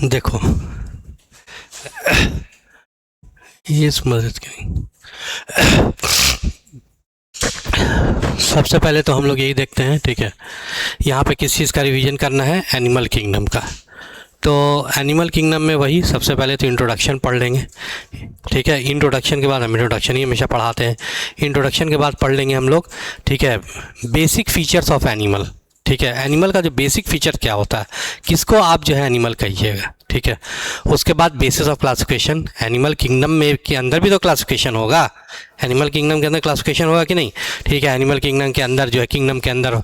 देखो ये इस मदद की सबसे पहले तो हम लोग यही देखते हैं, ठीक है। यहाँ पे किस चीज़ का रिवीजन करना है, एनिमल किंगडम का। तो एनिमल किंगडम में वही सबसे पहले तो इंट्रोडक्शन पढ़ लेंगे, ठीक है। इंट्रोडक्शन के बाद हम इंट्रोडक्शन ही हमेशा पढ़ाते हैं। इंट्रोडक्शन के बाद पढ़ लेंगे हम लोग, ठीक है, बेसिक फीचर्स ऑफ एनिमल, ठीक है। एनिमल का जो बेसिक फीचर क्या होता है, किसको आप जो है एनिमल कहिएगा, ठीक है। उसके बाद basis of classification, animal kingdom में के अंदर भी तो क्लासिफिकेशन होगा, एनिमल किंगडम के अंदर क्लासिफिकेशन होगा कि नहीं, ठीक है। एनिमल किंगडम के अंदर जो है, किंगडम के अंदर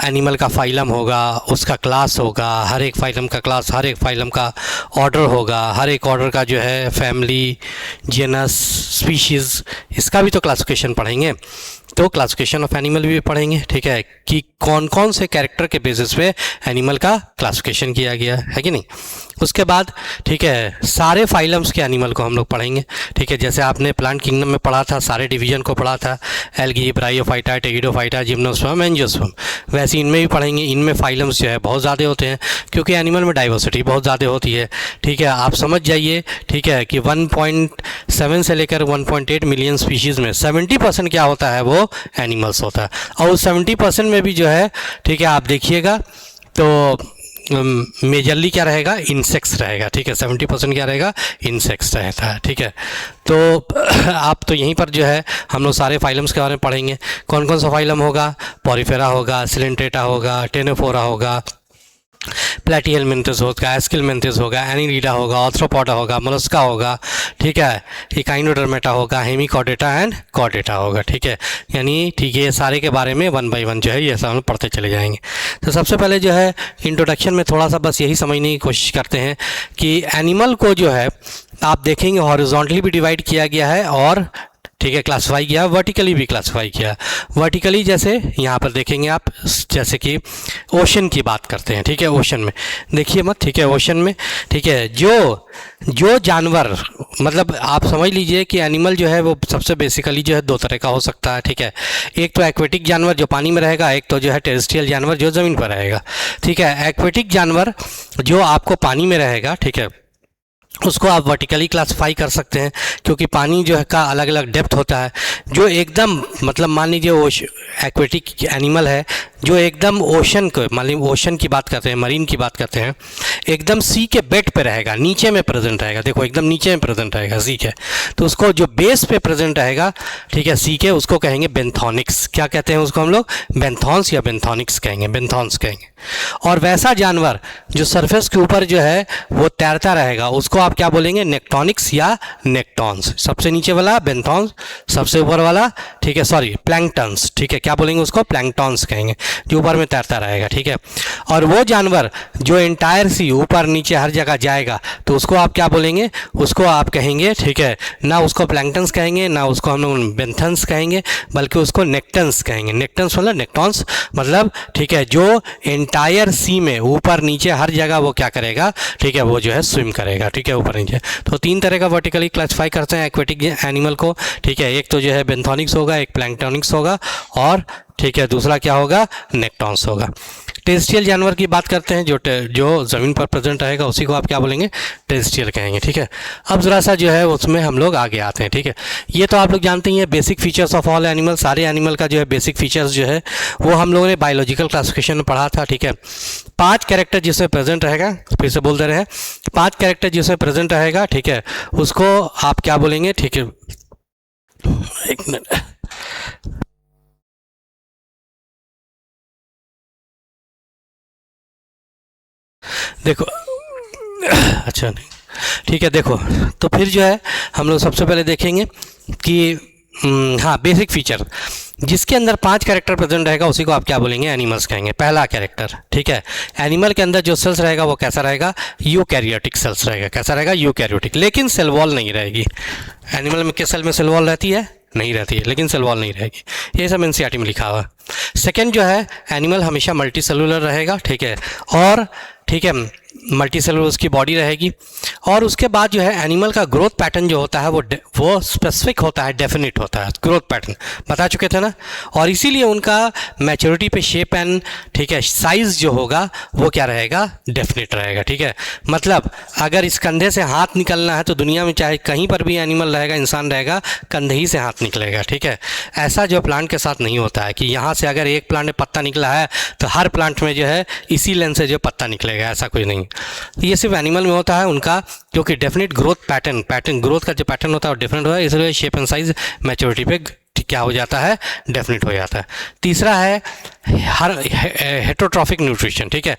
एनिमल का फाइलम होगा, उसका क्लास होगा, हर एक फाइलम का क्लास, हर एक फाइलम का ऑर्डर होगा, हर एक ऑर्डर का जो है फैमिली, जेनस, स्पीशीज़, इसका भी तो क्लासिफिकेशन पढ़ेंगे। तो क्लासिफिकेशन ऑफ एनिमल भी पढ़ेंगे, ठीक है, कि कौन कौन से कैरेक्टर के बेसिस पे एनिमल का क्लासिफिकेशन किया गया है कि नहीं। उसके बाद, ठीक है, सारे फाइलम्स के एनिमल को हम लोग पढ़ेंगे, ठीक है। जैसे आपने प्लांट किंगडम में पढ़ा था, सारे डिवीजन को पढ़ा था, एल्गी, ब्रायोफाइटा, टेगिडोफाइटा, जिम्नोस्पर्म, एंजियोस्पर्म, वैसे इनमें भी पढ़ेंगे। इनमें फाइलम्स जो है बहुत ज़्यादा होते हैं, क्योंकि एनिमल में डाइवर्सिटी बहुत ज़्यादा होती है, ठीक है। आप समझ जाइए, ठीक है, कि 1.7 से लेकर 1.8 मिलियन स्पीशीज़ में 70% क्या होता है, वो एनिमल्स होता है। और उस 70% में भी जो है, ठीक है, आप देखिएगा तो मेजरली क्या रहेगा, इंसेक्ट्स रहेगा, ठीक है। 70% क्या रहेगा, इंसेक्ट्स रहता है, ठीक है। तो आप तो यहीं पर जो है हम लोग सारे फाइलम्स के बारे में पढ़ेंगे। कौन कौन सा फाइलम होगा, पॉरीफेरा होगा, सिलेंट्रेटा होगा, टेनोफोरा होगा, प्लेटिहेलमिन्थस होगा, एस्किलमिन्थस होगा, एनीलिडा होगा, ऑर्थ्रोपोडा होगा, मोलस्का होगा, ठीक है, इकाइनोडर्मेटा होगा, हेमिकॉर्डेटा एंड कॉर्डेटा होगा, ठीक है। यानी ठीक है, ये सारे के बारे में 1 बाय 1 जो है ये सब हम पढ़ते चले जाएंगे। तो सबसे पहले जो है इंट्रोडक्शन में थोड़ा सा बस यही समझने की कोशिश करते हैं कि एनिमल को जो है आप देखेंगे हॉरिजॉन्टली भी डिवाइड किया गया है और, ठीक है, क्लासिफाई किया, वर्टिकली भी क्लासिफाई किया। वर्टिकली जैसे यहाँ पर देखेंगे आप, जैसे कि ओशन की बात करते हैं, ठीक है। ओशन में देखिए मत, ठीक है, ओशन में, ठीक है, जो जानवर, मतलब आप समझ लीजिए कि एनिमल जो है वो सबसे बेसिकली जो है 2 तरह का हो सकता है, ठीक है। एक तो एक्वेटिक जानवर जो पानी में रहेगा, एक तो जो है टेरेस्ट्रियल जानवर जो ज़मीन पर रहेगा, ठीक है। एक्वेटिक जानवर जो आपको पानी में रहेगा, ठीक है, उसको आप वर्टिकली क्लासिफाई कर सकते हैं, क्योंकि पानी जो है का अलग अलग डेप्थ होता है। जो एकदम, मतलब मान लीजिए वो एक्वेटिक एनिमल है जो एकदम ओशन को, मान लीजिए ओशन की बात करते हैं, मरीन की बात करते हैं, एकदम सी के बेड पे रहेगा, नीचे में प्रेजेंट रहेगा, देखो एकदम नीचे में प्रेजेंट रहेगा सी के, तो उसको जो बेस पे प्रेजेंट रहेगा, ठीक है, सी के, उसको कहेंगे बेंथोनिक्स। क्या कहते हैं उसको हम लोग, बेंथॉन्स या बेंथोनिक्स कहेंगे, बेंथॉन्स कहेंगे। और वैसा जानवर जो सरफेस के ऊपर जो है वो तैरता रहेगा, उसको आप क्या बोलेंगे, नेक्टोनिक्स या नेक्टॉन्स। सबसे नीचे वाला बेंथॉन्स, सबसे ऊपर वाला, ठीक है, सॉरी, प्लैंकटन्स, ठीक है, क्या बोलेंगे उसको, प्लैंकटॉन्स कहेंगे, जो ऊपर में तैरता रहेगा, ठीक है। और वो जानवर जो एंटायर सी ऊपर नीचे हर जगह जाएगा, तो उसको आप क्या बोलेंगे, उसको आप कहेंगे, ठीक है, ना उसको प्लैंकटन्स कहेंगे, ना उसको हम लोग बेंथन्स कहेंगे, बल्कि उसको नेक्टन्स कहेंगे। नेक्टन्स मतलब नेक्टॉन्स मतलब, ठीक है, जो एंटायर सी में ऊपर नीचे हर जगह वो क्या करेगा, ठीक है, वो जो है स्विम करेगा, ठीक है, ऊपर नीचे। तो 3 तरह का वर्टिकली क्लासिफाई करते हैं एक्वेटिक एनिमल को, ठीक है। एक तो जो है बेंथोनिक्स होगा, एक प्लैंकटोनिक्स होगा, और ठीक है, दूसरा क्या होगा, नेक्टॉन्स होगा। टेरेस्ट्रियल जानवर की बात करते हैं, जो ज़मीन पर प्रेजेंट रहेगा, उसी को आप क्या बोलेंगे, टेरेस्ट्रियल कहेंगे, ठीक है। अब ज़रा सा जो है उसमें हम लोग आगे आते हैं, ठीक है। ये तो आप लोग जानते ही हैं, basic features of all animal. सारे एनिमल का जो है बेसिक फीचर्स जो है वो हम लोगों ने बायोलॉजिकल क्लासिफिकेशन में पढ़ा था, ठीक है। 5 कैरेक्टर जिसमें प्रेजेंट रहेगा, फिर से बोल दे रहे हैं, 5 कैरेक्टर जिसमें प्रेजेंट रहेगा, ठीक है, उसको आप क्या बोलेंगे, ठीक है। एक मिनट, देखो, अच्छा नहीं, ठीक है, देखो, तो फिर जो है हम लोग सबसे पहले देखेंगे कि हाँ, बेसिक फीचर जिसके अंदर 5 कैरेक्टर प्रेजेंट रहेगा उसी को आप क्या बोलेंगे, एनिमल्स कहेंगे। पहला कैरेक्टर, ठीक है, एनिमल के अंदर जो सेल्स रहेगा वो कैसा रहेगा, यूकैरियोटिक सेल्स रहेगा। कैसा रहेगा, यूकैरियोटिक, लेकिन सेल वॉल नहीं रहेगी। एनिमल में किस सेल में सेल वॉल रहती है, नहीं रहती है, लेकिन सेल वॉल नहीं रहेगी। ये सब एनसीईआरटी में लिखा हुआ है। सेकेंड जो है, एनिमल हमेशा मल्टी सेलुलर रहेगा, ठीक है, और ठीक है, मल्टी सेलुलर उसकी बॉडी रहेगी। और उसके बाद जो है एनिमल का ग्रोथ पैटर्न जो होता है वो स्पेसिफिक होता है, डेफिनिट होता है ग्रोथ पैटर्न, बता चुके थे ना। और इसीलिए उनका मैच्योरिटी पे शेप एंड ठीक है साइज़ जो होगा वो क्या रहेगा, डेफिनिट रहेगा। ठीक है, मतलब अगर इस कंधे से हाथ निकलना है तो दुनिया में चाहे कहीं पर भी एनिमल रहेगा, इंसान रहेगा, कंधे ही से हाथ निकलेगा। ठीक है, ऐसा जो प्लांट के साथ नहीं होता है कि यहाँ से अगर एक प्लांट में पत्ता निकला है तो हर प्लांट में जो है इसी लेंथ से जो पत्ता निकलेगा, ऐसा कुछ नहीं। ये सिर्फ एनिमल में होता है उनका, क्योंकि डेफिनेट ग्रोथ पैटर्न ग्रोथ का जो पैटर्न होता है वो डिफरेंट होता है, इसलिए शेप एंड साइज मैच्योरिटी पे क्या हो जाता है, डेफिनेट हो जाता है। तीसरा है हेटरोट्रॉफिक न्यूट्रिशन। ठीक है,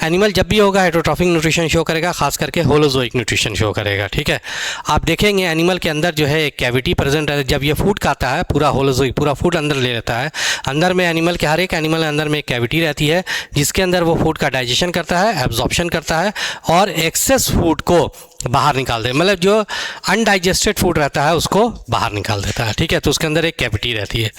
एनिमल जब भी होगा हेटरोट्रॉफिक न्यूट्रिशन शो करेगा, खास करके होलोजोइक न्यूट्रिशन शो करेगा। ठीक है, आप देखेंगे एनिमल के अंदर जो है एक कैविटी प्रेजेंट है, जब ये फूड खाता है पूरा होलोजोइक पूरा फूड अंदर ले लेता है। अंदर में एनिमल के हर एक एनिमल के अंदर में एक कैविटी रहती है जिसके अंदर वो फूड का डाइजेशन करता है, एब्जॉर्प्शन करता है और एक्सेस फूड को बाहर निकाल दे, मतलब जो अनडाइजेस्टेड फूड रहता है उसको बाहर निकाल देता है। ठीक है, तो उसके अंदर एक कैविटी रहती है।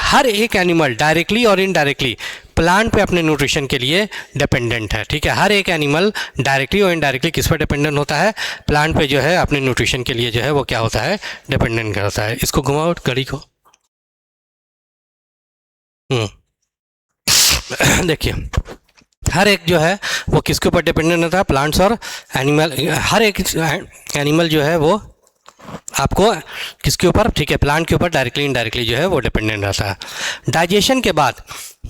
हर एक एनिमल डायरेक्टली और इनडायरेक्टली प्लांट पे अपने न्यूट्रिशन के लिए डिपेंडेंट है। ठीक है, हर एक एनिमल डायरेक्टली और इनडायरेक्टली किस पर डिपेंडेंट होता है, प्लांट पे जो है अपने न्यूट्रिशन के लिए जो है वो क्या होता है, डिपेंडेंट करता है। इसको घुमाओ घड़ी को। देखिए हर एक जो है वो किसके ऊपर डिपेंडेंट होता है, प्लांट्स और एनिमल। हर एक एनिमल जो है वो आपको किसके ऊपर, ठीक है, प्लांट के ऊपर डायरेक्टली इनडायरेक्टली जो है वो डिपेंडेंट रहता है। डाइजेशन के बाद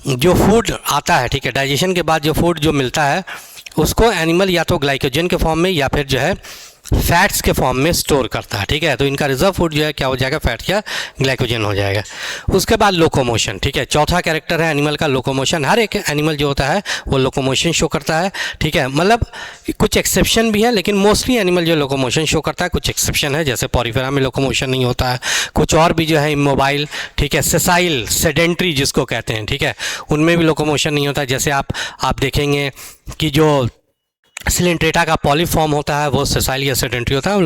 जो फूड आता है, ठीक है, डाइजेशन के बाद जो फूड जो मिलता है उसको एनिमल या तो ग्लाइकोजन के फॉर्म में या फिर जो है फैट्स के फॉर्म में स्टोर करता है। ठीक है, तो इनका रिजर्व फूड जो है क्या हो जाएगा, फैट या ग्लाइकोजन हो जाएगा। उसके बाद लोकोमोशन। ठीक है, चौथा कैरेक्टर है एनिमल का लोकोमोशन। हर एक एनिमल जो होता है वो लोकोमोशन शो करता है। ठीक है, मतलब कुछ एक्सेप्शन भी है लेकिन मोस्टली एनिमल जो लोकोमोशन शो करता है, कुछ एक्सेप्शन है जैसे पॉरीफेरा में लोकोमोशन नहीं होता है, कुछ और भी जो है इमोबाइल, ठीक है, सेसाइल, सेडेंट्री जिसको कहते हैं, ठीक है, उनमें भी लोकोमोशन नहीं होता। जैसे आप देखेंगे कि जो सिलेंट्रेटा का पॉलीफॉर्म होता है वो सेसाइल या सेडेंट्री होता है,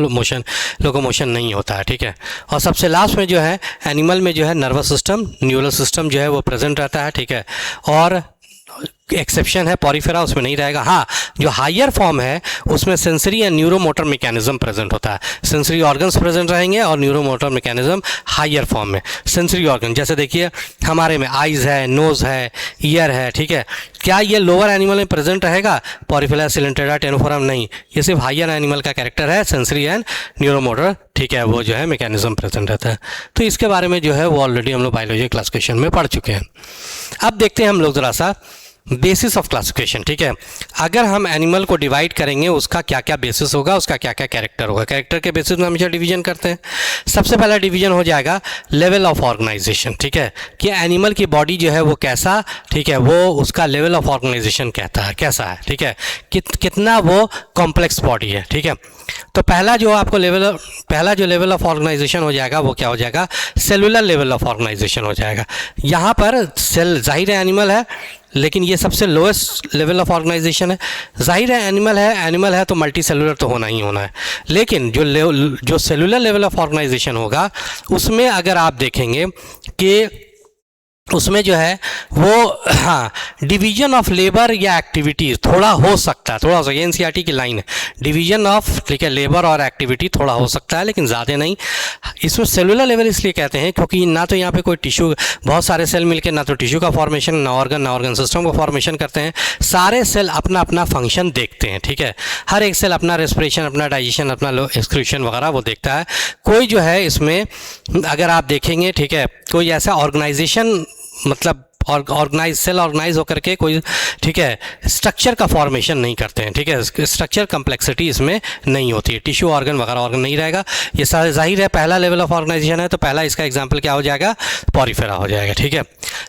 लोकोमोशन नहीं होता है। ठीक है, और सबसे लास्ट में जो है एनिमल में जो है नर्वस सिस्टम, न्यूरल सिस्टम जो है वो प्रेजेंट रहता है। ठीक है, और एक्सेप्शन है पॉरीफेरा, उसमें नहीं रहेगा। हाँ, जो हायर फॉर्म है उसमें sensory and neuromotor mechanism present होता है, सेंसरी ऑर्गन्स प्रेजेंट रहेंगे और न्यूरोमोटर मैकेनिज्म हायर फॉर्म में। सेंसरी ऑर्गन जैसे देखिए हमारे में आइज़ है, नोज़ है, ईयर है। ठीक है, क्या ये लोअर एनिमल में प्रेजेंट रहेगा, पॉरीफेरा, सिलेंट्रेटा, टेनोफोरम? नहीं, ये सिर्फ हायर एनिमल का कैरेक्टर है, सेंसरी एंड न्यूरोमोटर, ठीक है, वो जो है मैकेनिज्म प्रेजेंट रहता है। तो इसके बारे में जो है वो ऑलरेडी हम लोग बायोलॉजी क्लासिफिकेशन में पढ़ चुके हैं। अब देखते हैं हम लोग ज़रा सा बेसिस ऑफ क्लासिफिकेशन। ठीक है, अगर हम एनिमल को डिवाइड करेंगे उसका क्या क्या बेसिस होगा, उसका क्या क्या कैरेक्टर होगा। कैरेक्टर के बेसिस में हमेशा डिवीजन करते हैं। सबसे पहला डिवीजन हो जाएगा लेवल ऑफ ऑर्गेनाइजेशन। ठीक है, कि एनिमल की बॉडी जो है वो कैसा, ठीक है, वो उसका लेवल ऑफ ऑर्गेनाइजेशन कहता है कैसा है। ठीक है, कितना वो कॉम्प्लेक्स बॉडी है। ठीक है, तो पहला जो लेवल ऑफ ऑर्गेनाइजेशन हो जाएगा वो क्या हो जाएगा, सेलुलर लेवल ऑफ ऑर्गेनाइजेशन हो जाएगा। यहाँ पर सेल जाहिर है एनिमल है लेकिन ये सबसे लोएस्ट लेवल ऑफ ऑर्गेनाइजेशन है। जाहिर है एनिमल है तो मल्टी सेलुलर तो होना ही होना है, लेकिन जो सेलुलर लेवल ऑफ ऑर्गेनाइजेशन होगा उसमें अगर आप देखेंगे कि उसमें जो है वो हाँ डिवीजन ऑफ लेबर या एक्टिविटीज़ थोड़ा हो सकता है, थोड़ा सा एनसीईआरटी की लाइन है, डिवीजन ऑफ, ठीक है, लेबर और एक्टिविटी थोड़ा हो सकता है लेकिन ज़्यादा नहीं। इसमें सेलुलर लेवल इसलिए कहते हैं क्योंकि ना तो यहाँ पे कोई टिश्यू, बहुत सारे सेल मिलकर ना तो टिश्यू का फॉर्मेशन, ना ऑर्गन सिस्टम का फॉर्मेशन करते हैं। सारे सेल अपना अपना फंक्शन देखते हैं। ठीक है, हर एक सेल अपना रेस्पिरेशन, अपना डाइजेशन, अपना एक्सक्रीशन वगैरह वो देखता है। कोई जो है इसमें अगर आप देखेंगे, ठीक है, कोई ऐसा ऑर्गेनाइजेशन मतलब ऑर्गेनाइज सेल ऑर्गेनाइज होकर के कोई, ठीक है, स्ट्रक्चर का फॉर्मेशन नहीं करते हैं। ठीक है, स्ट्रक्चर कम्प्लेक्सिटी इसमें नहीं होती है, टिश्यू ऑर्गन वगैरह नहीं रहेगा। ये जाहिर है पहला लेवल ऑफ ऑर्गेनाइजेशन है तो पहला इसका एग्जांपल क्या हो जाएगा, पॉरीफेरा हो जाएगा। ठीक है,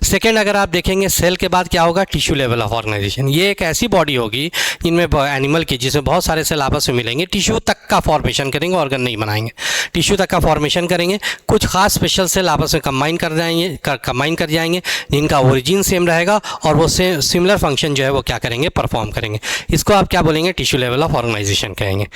सेकेंड अगर आप देखेंगे सेल के बाद क्या होगा, टिश्यू लेवल ऑफ ऑर्गेनाइजेशन। ये एक ऐसी बॉडी होगी जिनमें एनिमल की जिसमें बहुत सारे सेल आपस में मिलेंगे, टिश्यू तक का फॉर्मेशन करेंगे, ऑर्गन नहीं बनाएंगे, टिश्यू तक का फॉर्मेशन करेंगे। कुछ खास स्पेशल सेल आपस में कंबाइन कर जाएंगे जिनका ओरिजिन सेम रहेगा और वो सिमिलर फंक्शन जो है वो क्या करेंगे, परफॉर्म करेंगे। इसको आप क्या बोलेंगे, टिश्यू लेवल ऑफ ऑर्गेनाइजेशन कहेंगे।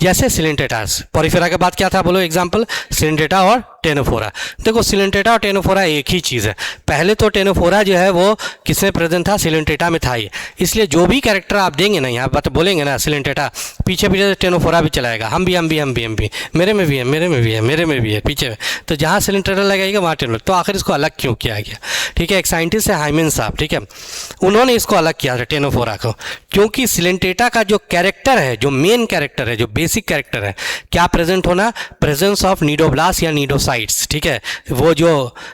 जैसे सिलेंट्रेटा, पॉरीफेरा के बाद क्या था बोलो एग्जांपल, सिलेंट्रेटा और टेनोफोरा। देखो सिलेंट्रेटा और टेनोफोरा एक ही चीज़ है। पहले तो टेनोफोरा जो है वो किसमें प्रेजेंट था, सिलेंट्रेटा में था ही, इसलिए जो भी कैरेक्टर आप देंगे ना यहाँ पर बोलेंगे ना सिलेंट्रेटा, पीछे पीछे टेनोफोरा भी चलाएगा, हम भी मेरे में भी है, मेरे में भी है, मेरे में भी है पीछे में। तो जहाँ सिलेंट्रेटा लगाएगा वहाँ टेनो। तो आखिर इसको अलग क्यों किया गया? ठीक है, एक साइंटिस्ट है हाइमन साहब, ठीक है, उन्होंने इसको अलग किया था टेनोफोरा को, क्योंकि सिलेंट्रेटा का जो कैरेक्टर है, जो मेन कैरेक्टर है, जो बेसिक कैरेक्टर है, क्या प्रेजेंट होना, प्रेजेंस ऑफ नीडोब्लास्ट या नीडोसाइट्स। ठीक है, वो जो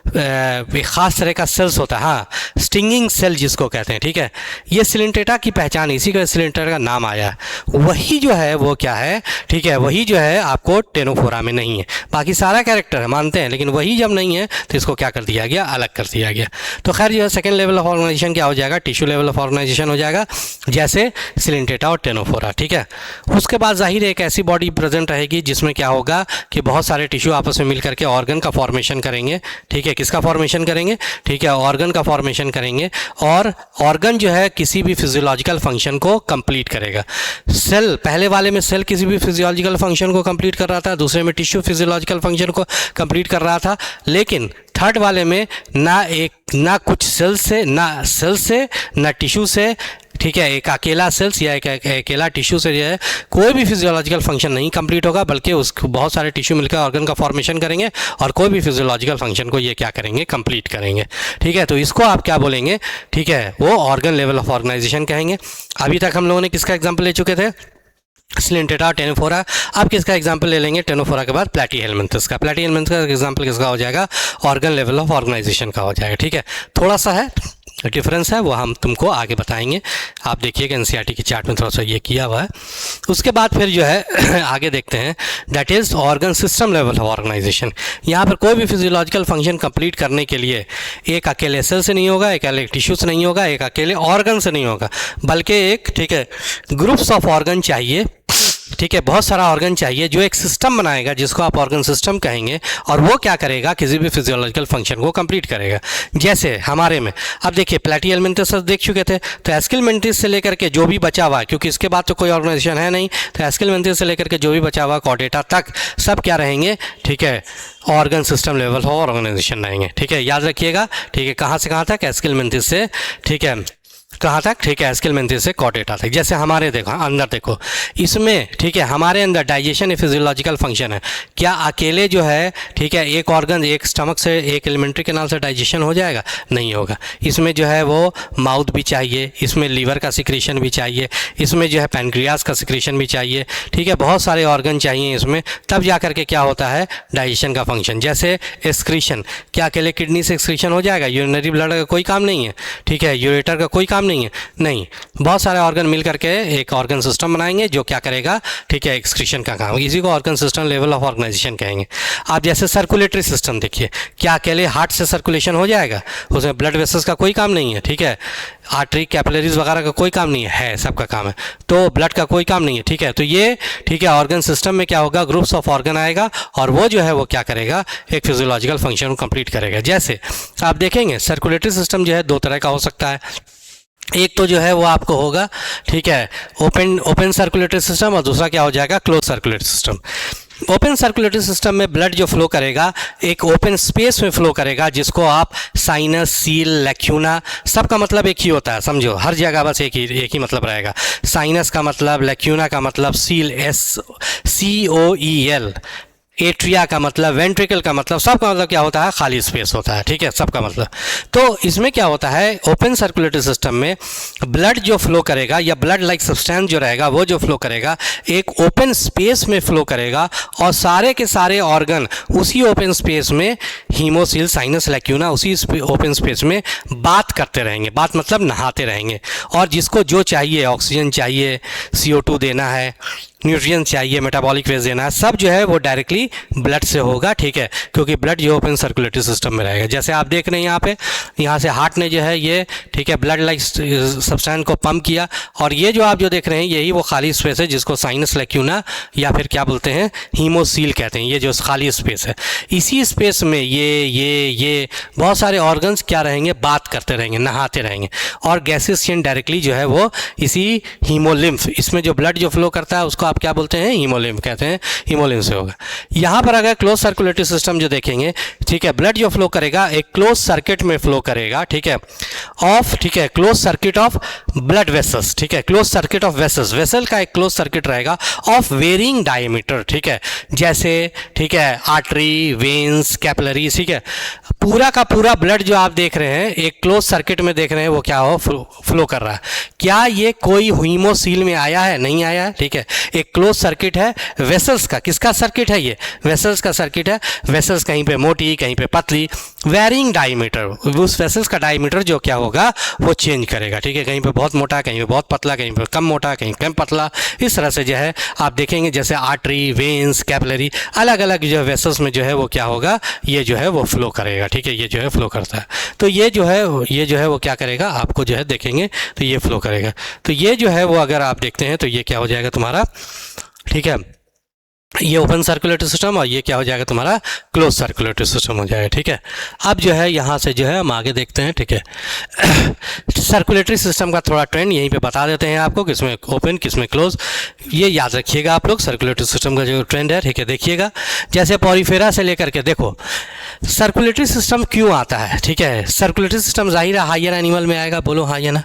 एक खास तरह का सेल्स होता है, हाँ, स्टिंगिंग सेल जिसको कहते हैं। ठीक है, ये सिलेंट्रेटा की पहचान, इसी का सिलेंट्रेटा का नाम आया है। वही जो है वो क्या है, ठीक है, वही जो है आपको टेनोफोरा में नहीं है। बाकी सारा कैरेक्टर है, मानते हैं, लेकिन वही जब नहीं है तो इसको क्या कर दिया गया, अलग कर दिया गया। तो खैर जो है सेकेंड लेवल ऑफ ऑर्गेनाइजेशन क्या हो जाएगा, टिश्यू लेवल ऑफ ऑर्गेनाइजेशन हो जाएगा, जैसे सिलेंट्रेटा और टेनोफोरा। ठीक है, उसके बाद जाहिर एक ऐसी बॉडी प्रेजेंट रहेगी जिसमें क्या होगा कि बहुत सारे टिश्यू आपस में मिलकर के ऑर्गन का फॉर्मेशन करेंगे। ठीक है, किसका फॉर्मेशन करेंगे, ठीक है, ऑर्गन का फॉर्मेशन करेंगे, और ऑर्गन जो है किसी भी फिजियोलॉजिकल फंक्शन को कंप्लीट करेगा। सेल, पहले वाले में सेल किसी भी फिजियोलॉजिकल फंक्शन को कंप्लीट कर रहा था, दूसरे में टिश्यू फिजियोलॉजिकल फंक्शन को कंप्लीट कर रहा था, लेकिन थर्ड वाले में ना कुछ सेल से, ना टिश्यू से, ठीक है, एक अकेला सेल्स या एक अकेला टिश्यू से जो है कोई भी फिजियोलॉजिकल फंक्शन नहीं कंप्लीट होगा, बल्कि उसको बहुत सारे टिश्यू मिलकर ऑर्गन का फॉर्मेशन करेंगे और कोई भी फिजियोलॉजिकल फंक्शन को ये क्या करेंगे, कंप्लीट करेंगे। ठीक है, तो इसको आप क्या बोलेंगे, ठीक है, वो ऑर्गन लेवल ऑफ ऑर्गेनाइजेशन कहेंगे। अभी तक हम लोगों ने किसका एग्जाम्पल ले चुके थे, सिलेंट्रेटा और टेनोफोरा। अब किसका एग्जांपल ले लेंगे, टेनोफोरा के बाद प्लैटीहेलमिन्थस का। प्लैटीहेलमिन्थस का एग्जांपल किसका हो जाएगा, ऑर्गन लेवल ऑफ ऑर्गेनाइजेशन का हो जाएगा। ठीक है, थोड़ा सा है डिफरेंस है, वो हम तुमको आगे बताएंगे। आप देखिएगा एनसीईआरटी की चार्ट में थोड़ा सा ये किया हुआ है। उसके बाद फिर जो है आगे देखते हैं, that is organ system level of organisation. यहाँ पर कोई भी फिजियोलॉजिकल फंक्शन कंप्लीट करने के लिए एक अकेले सेल से नहीं होगा, एक अकेले टिश्यू से नहीं होगा, एक अकेले ऑर्गन से नहीं होगा, बल्कि एक, ठीक है, ग्रुप्स ऑफ ऑर्गन चाहिए। ठीक है, बहुत सारा ऑर्गन चाहिए जो एक सिस्टम बनाएगा, जिसको आप ऑर्गन सिस्टम कहेंगे, और वो क्या करेगा, किसी भी फिजियोलॉजिकल फंक्शन को कंप्लीट करेगा। जैसे हमारे में अब देखिए प्लैटीहेलमिन्थस देख चुके थे, तो एस्केलमेंथिस से लेकर के जो भी बचा हुआ है, क्योंकि इसके बाद तो कोई ऑर्गेनाइजेशन है नहीं, तो एस्केलमेंथिस से लेकर के जो भी बचा हुआ कॉर्डेटा तक सब क्या रहेंगे, ठीक है, organ system level of organisation रहेंगे। ठीक है, याद रखिएगा। ठीक है, कहाँ से कहाँ तक, एस्केलमेंथिस से, ठीक है, कहाँ तक, ठीक है, एस्केलमेंथिस से कॉर्डेटा तक। जैसे हमारे देखो अंदर देखो, इसमें, ठीक है, हमारे अंदर डाइजेशन एक फिजियोलॉजिकल फंक्शन है। क्या अकेले जो है, ठीक है, एक ऑर्गन, एक स्टमक से, एक एलिमेंट्री कैनाल से डाइजेशन हो जाएगा? नहीं होगा। इसमें जो है वो माउथ भी चाहिए, इसमें लीवर का सिक्रीशन भी चाहिए, इसमें जो है पैनक्रियास का सिक्रीशन भी चाहिए। ठीक है, बहुत सारे ऑर्गन चाहिए इसमें, तब जा करके क्या होता है, डाइजेशन का फंक्शन। जैसे एक्सक्रीशन, क्या अकेले किडनी से एक्सक्रीशन हो जाएगा? यूरिनरी ब्लड का कोई काम नहीं है, ठीक है, यूरेटर का कोई काम नहीं है, नहीं, बहुत सारे ऑर्गन मिल करके एक ऑर्गन सिस्टम बनाएंगे जो क्या करेगा, ठीक है, एक्सक्रीशन का काम। इसी को organ system level of organisation कहेंगे। आप जैसे सर्कुलेटरी सिस्टम देखिए, क्या अकेले हार्ट से सर्कुलेशन हो जाएगा? उसमें ब्लड वेसल्स का कोई काम नहीं है, ठीक है, आर्टरी कैपिलरीज वगैरह का कोई काम नहीं है, सबका काम है, तो ब्लड का कोई काम नहीं है। ठीक है, तो ये, ठीक है, ऑर्गन सिस्टम में क्या होगा, ग्रुप्स ऑफ ऑर्गन आएगा, और वो जो है वो क्या करेगा, एक फिजियोलॉजिकल फंक्शन को कंप्लीट करेगा। जैसे आप देखेंगे सर्कुलेटरी सिस्टम जो है दो तरह का हो सकता है। एक तो जो है वो आपको होगा, ठीक है, ओपन सर्कुलेटरी सिस्टम, और दूसरा क्या हो जाएगा, close circulatory system. Open circulatory system में ब्लड जो फ्लो करेगा एक ओपन स्पेस में फ्लो करेगा, जिसको आप साइनस, सील, लैक्यूना, सबका मतलब एक ही होता है, समझो, हर जगह बस एक ही मतलब रहेगा। साइनस का मतलब, लैक्यूना का मतलब, सील, SCOEL, एट्रिया का मतलब, वेंट्रिकल का मतलब, सबका मतलब क्या होता है, खाली स्पेस होता है। ठीक है, सबका मतलब। तो इसमें क्या होता है, ओपन सर्कुलेटरी सिस्टम में ब्लड जो फ्लो करेगा, या ब्लड लाइक सब्सटेंस जो रहेगा वो जो फ्लो करेगा एक ओपन स्पेस में फ्लो करेगा, और सारे के सारे ऑर्गन उसी ओपन स्पेस में, हीमोसील, साइनस, लैक्यूना, उसी ओपन स्पेस में बात करते रहेंगे। बात मतलब नहाते रहेंगे, और जिसको जो चाहिए, ऑक्सीजन चाहिए, CO2 देना है, न्यूट्रिएंट चाहिए, मेटाबॉलिक वेस्ट देना है, सब जो है वो डायरेक्टली ब्लड से होगा। ठीक है, क्योंकि ब्लड जो ओपन सर्कुलेटरी सिस्टम में रहेगा। जैसे आप देख रहे हैं यहाँ पे, यहाँ से हार्ट ने जो है ये, ठीक है, ब्लड लाइक सब्सटेंस को पंप किया, और ये जो आप जो देख रहे हैं यही वो खाली स्पेस है जिसको साइनस, लैक्यूना, या फिर क्या बोलते हैं, हीमोसील कहते हैं। ये जो खाली स्पेस है, इसी स्पेस में ये बहुत सारे ऑर्गन्स क्या रहेंगे, बात करते रहेंगे, नहाते रहेंगे, और गैसेस चेन डायरेक्टली जो है वो इसी हीमोलिम्फ, इसमें जो ब्लड जो फ्लो करता है उसको आप क्या बोलते हैं, हीमोलिम्फ कहते हैं, हीमोलिम्फ से होगा। यहाँ पर अगर क्लोज सर्कुलेटरी सिस्टम जो देखेंगे, ठीक है, ब्लड जो फ्लो करेगा एक क्लोज सर्किट में फ्लो करेगा, ठीक है, ऑफ, ठीक है, close circuit of blood vessels, ठीक है, close circuit of vessels, vessel का एक क्लोज सर्किट रहेगा ऑफ वेरिंग डायमीटर, ठीक है, जैसे, ठीक है, आर्टरी, वेन्स, कैपिलरी, ठीक है, पूरा का पूरा ब्लड जो आप देख रहे हैं एक क्लोज सर्किट में देख रहे हैं, वो क्या हो, फ्लो कर रहा है। क्या ये कोई हीमोसील में आया है, नहीं आया है, ठीक है, एक क्लोज सर्किट है वेसल्स का। किसका सर्किट है, ये वेसल्स का सर्किट है। वेसल्स कहीं पे मोटी, कहीं पे पतली, वेरिंग डायमीटर, उस वेसल्स का डायमीटर जो क्या होगा वो चेंज करेगा, ठीक है, कहीं पे बहुत मोटा, कहीं पे बहुत पतला, कहीं पे कम मोटा, कहीं कम पतला, इस तरह से जो है आप देखेंगे जैसे आर्टरी, वेन्स, कैपिलरी, अलग अलग जो वेसल्स में जो है वो क्या होगा, ये जो है वो फ्लो करेगा, ठीक है, ये जो है फ्लो करता है। तो ये जो है वो क्या करेगा, आपको जो है देखेंगे तो ये फ्लो करेगा। तो ये जो है वो अगर आप देखते हैं तो ये क्या हो जाएगा तुम्हारा, ठीक है, ये ओपन सर्कुलेटरी सिस्टम, और ये क्या हो जाएगा तुम्हारा क्लोज सर्कुलेटरी सिस्टम हो जाएगा, ठीक है। अब जो है यहाँ से जो है हम आगे देखते हैं, ठीक है, सर्कुलेटरी सिस्टम का थोड़ा ट्रेंड यहीं पे बता देते हैं आपको, किसमें ओपन किसमें क्लोज, ये याद रखिएगा आप लोग, सर्कुलेटरी सिस्टम का जो ट्रेंड है, ठीक है, देखिएगा। जैसे पॉरीफेरा से लेकर के देखो सर्कुलेटरी सिस्टम क्यों आता है, ठीक है, सर्कुलेटरी सिस्टम जाहिर है हायर एनिमल में आएगा, बोलो हाँ या ना,